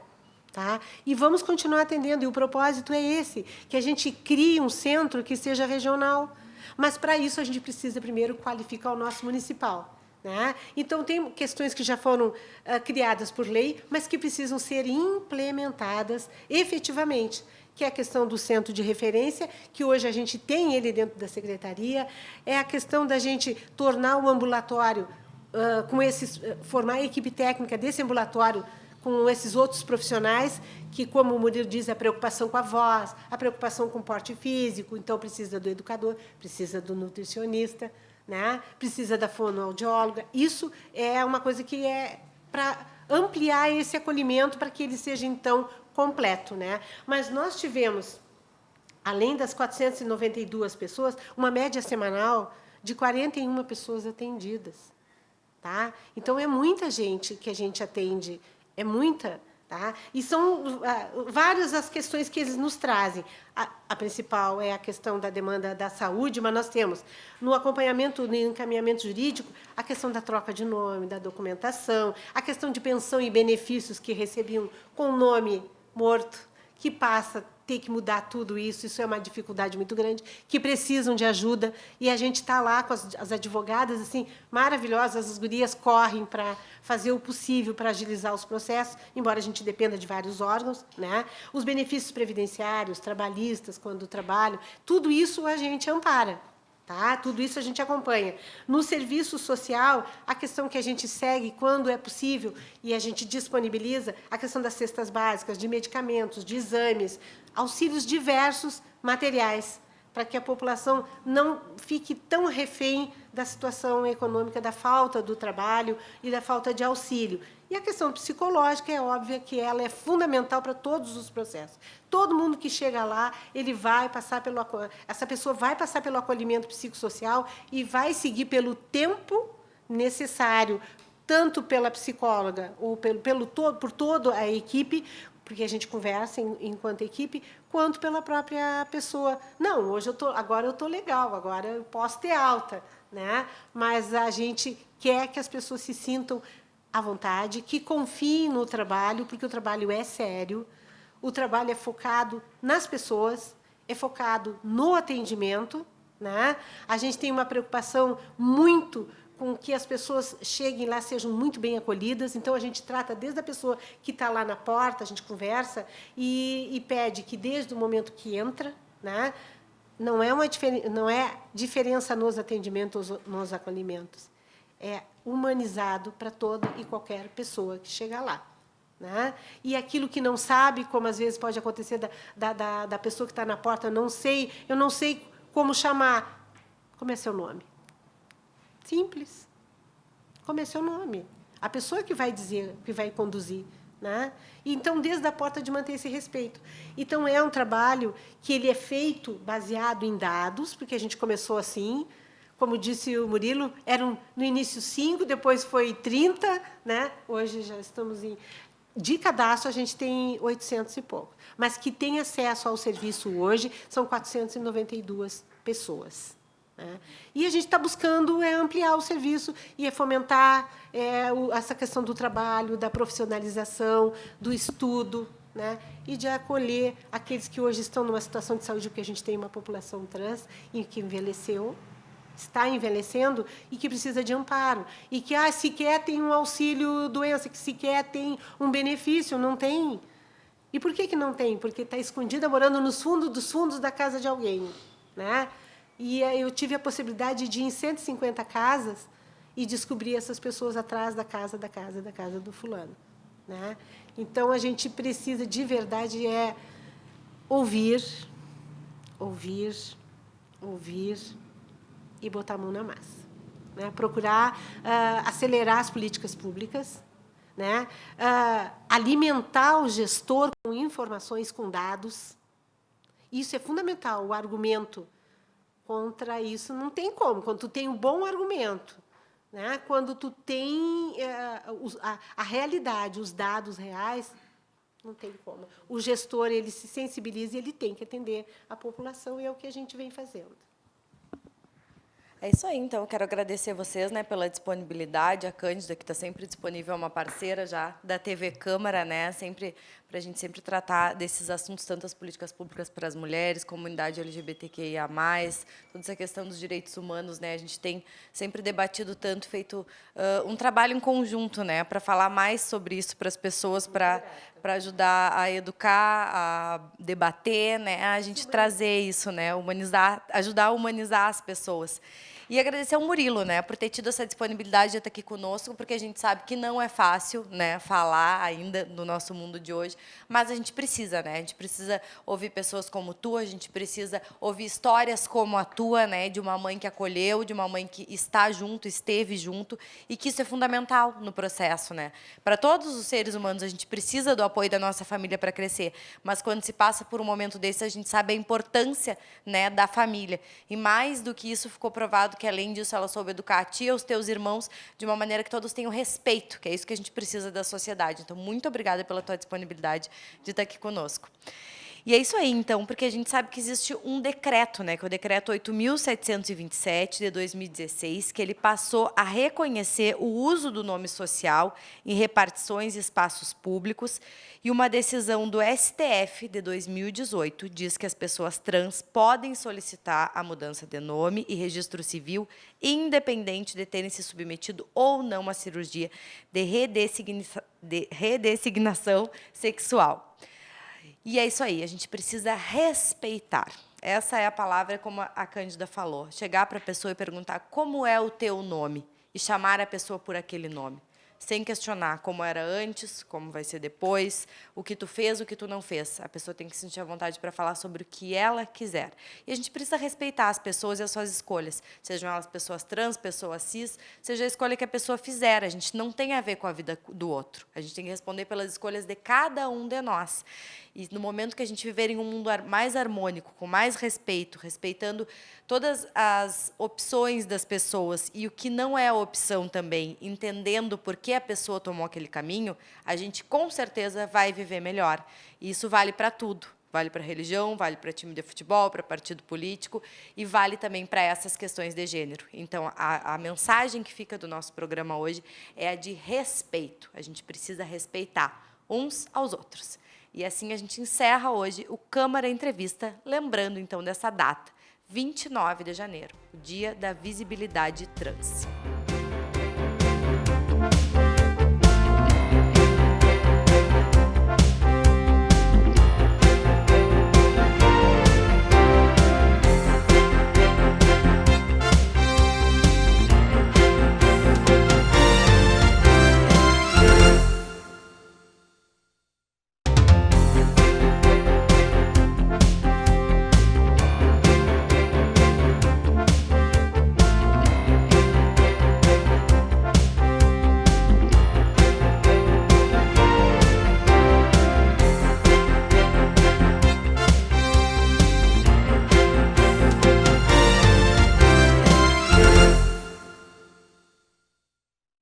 Tá? E vamos continuar atendendo. E o propósito é esse, que a gente crie um centro que seja regional. Mas, para isso, a gente precisa, primeiro, qualificar o nosso municipal. Né? Então, tem questões que já foram criadas por lei, mas que precisam ser implementadas efetivamente, que é a questão do centro de referência, que hoje a gente tem ele dentro da secretaria, é a questão da gente tornar o ambulatório, formar a equipe técnica desse ambulatório com esses outros profissionais, que, como o Murilo diz, a preocupação com a voz, a preocupação com o porte físico, então precisa do educador, precisa do nutricionista, né? Precisa da fonoaudióloga. Isso é uma coisa que é para ampliar esse acolhimento, para que ele seja, então, completo. Né? Mas nós tivemos, além das 492 pessoas, uma média semanal de 41 pessoas atendidas. Tá? Então, é muita gente que a gente atende. É muita, tá? E são várias as questões que eles nos trazem. A principal é a questão da demanda da saúde, mas nós temos, no acompanhamento, no encaminhamento jurídico, a questão da troca de nome, da documentação, a questão de pensão e benefícios que recebiam com o nome morto, que passa a ter que mudar tudo isso é uma dificuldade muito grande, que precisam de ajuda, e a gente está lá com as advogadas, assim, maravilhosas, as gurias correm para fazer o possível para agilizar os processos, embora a gente dependa de vários órgãos, né? Os benefícios previdenciários, trabalhistas, quando trabalham, tudo isso a gente ampara. Tá? Tudo isso a gente acompanha. No serviço social, a questão que a gente segue quando é possível e a gente disponibiliza a questão das cestas básicas, de medicamentos, de exames, auxílios diversos materiais, para que a população não fique tão refém da situação econômica, da falta do trabalho e da falta de auxílio. E a questão psicológica é óbvia que ela é fundamental para todos os processos. Todo mundo que chega lá, essa pessoa vai passar pelo acolhimento psicossocial e vai seguir pelo tempo necessário, tanto pela psicóloga ou por toda a equipe, porque a gente conversa enquanto equipe, quanto pela própria pessoa. Não, agora eu estou legal, agora eu posso ter alta, né? Mas a gente quer que as pessoas se sintam à vontade, que confiem no trabalho, porque o trabalho é sério, o trabalho é focado nas pessoas, é focado no atendimento, né? A gente tem uma preocupação muito com que as pessoas cheguem lá, sejam muito bem acolhidas. Então, a gente trata desde a pessoa que está lá na porta, a gente conversa e pede que, desde o momento que entra, né, não é diferença nos atendimentos, nos acolhimentos. É humanizado para toda e qualquer pessoa que chega lá. Né? E aquilo que não sabe, como às vezes pode acontecer da pessoa que está na porta, eu não sei como chamar. Como é seu nome? Simples. Como é seu nome? A pessoa que vai dizer, que vai conduzir. Né? Então, desde a porta, de manter esse respeito. Então, é um trabalho que ele é feito baseado em dados, porque a gente começou assim, como disse o Murilo, eram no início 5, depois foi 30, né? Hoje já estamos em... De cadastro, a gente tem 800 e pouco. Mas que tem acesso ao serviço hoje são 492 pessoas. Né? E a gente está buscando ampliar o serviço e fomentar essa questão do trabalho, da profissionalização, do estudo, né? E de acolher aqueles que hoje estão numa situação de saúde, porque a gente tem uma população trans e que envelheceu, está envelhecendo e que precisa de amparo. E que sequer tem um auxílio doença, que sequer tem um benefício, não tem. E por que não tem? Porque está escondida, morando nos fundos dos fundos da casa de alguém. Né? E eu tive a possibilidade de ir em 150 casas e descobrir essas pessoas atrás da casa do fulano. Né? Então, a gente precisa, de verdade, ouvir e botar a mão na massa. Né? Procurar acelerar as políticas públicas, né? Alimentar o gestor com informações, com dados. Isso é fundamental, o argumento. Contra isso, não tem como. Quando tu tem um bom argumento, né? Quando tu tem a realidade, os dados reais, não tem como. O gestor, ele se sensibiliza e ele tem que atender a população, e é o que a gente vem fazendo. É isso aí, então, eu quero agradecer vocês, né, pela disponibilidade, a Cândida, que está sempre disponível, é uma parceira já da TV Câmara, né, sempre, para a gente sempre tratar desses assuntos, tanto as políticas públicas para as mulheres, comunidade LGBTQIA+, toda essa questão dos direitos humanos, né, a gente tem sempre debatido tanto, feito um trabalho em conjunto, né, para falar mais sobre isso para as pessoas, para ajudar a educar, a debater, né, a gente trazer isso, né, humanizar, ajudar a humanizar as pessoas. E agradecer ao Murilo, né, por ter tido essa disponibilidade de estar aqui conosco, porque a gente sabe que não é fácil, né, falar ainda no nosso mundo de hoje, mas a gente precisa, né, a gente precisa ouvir pessoas como tu, a gente precisa ouvir histórias como a tua, né, de uma mãe que acolheu, de uma mãe que está junto, esteve junto, e que isso é fundamental no processo, né. Para todos os seres humanos, a gente precisa do apoio da nossa família para crescer, mas quando se passa por um momento desse, a gente sabe a importância, né, da família. E mais do que isso, ficou provado que, além disso, ela soube educar a ti e os teus irmãos de uma maneira que todos tenham respeito, que é isso que a gente precisa da sociedade. Então, muito obrigada pela tua disponibilidade de estar aqui conosco. E é isso aí, então, porque a gente sabe que existe um decreto, né, que é o Decreto 8.727, de 2016, que ele passou a reconhecer o uso do nome social em repartições e espaços públicos, e uma decisão do STF, de 2018, diz que as pessoas trans podem solicitar a mudança de nome e registro civil, independente de terem se submetido ou não à cirurgia de redesignação sexual. E é isso aí, a gente precisa respeitar. Essa é a palavra, como a Cândida falou. Chegar para a pessoa e perguntar como é o teu nome e chamar a pessoa por aquele nome, sem questionar como era antes, como vai ser depois, o que tu fez, o que tu não fez. A pessoa tem que sentir a vontade para falar sobre o que ela quiser. E a gente precisa respeitar as pessoas e as suas escolhas, sejam elas pessoas trans, pessoas cis, seja a escolha que a pessoa fizer. A gente não tem a ver com a vida do outro. A gente tem que responder pelas escolhas de cada um de nós. E no momento que a gente viver em um mundo mais harmônico, com mais respeito, respeitando todas as opções das pessoas e o que não é a opção também, entendendo por que a pessoa tomou aquele caminho, a gente com certeza vai viver melhor. E isso vale para tudo. Vale para religião, vale para time de futebol, para partido político e vale também para essas questões de gênero. Então, a mensagem que fica do nosso programa hoje é a de respeito. A gente precisa respeitar uns aos outros. E assim a gente encerra hoje o Câmara Entrevista, lembrando então dessa data, 29 de janeiro, o Dia da Visibilidade Trans.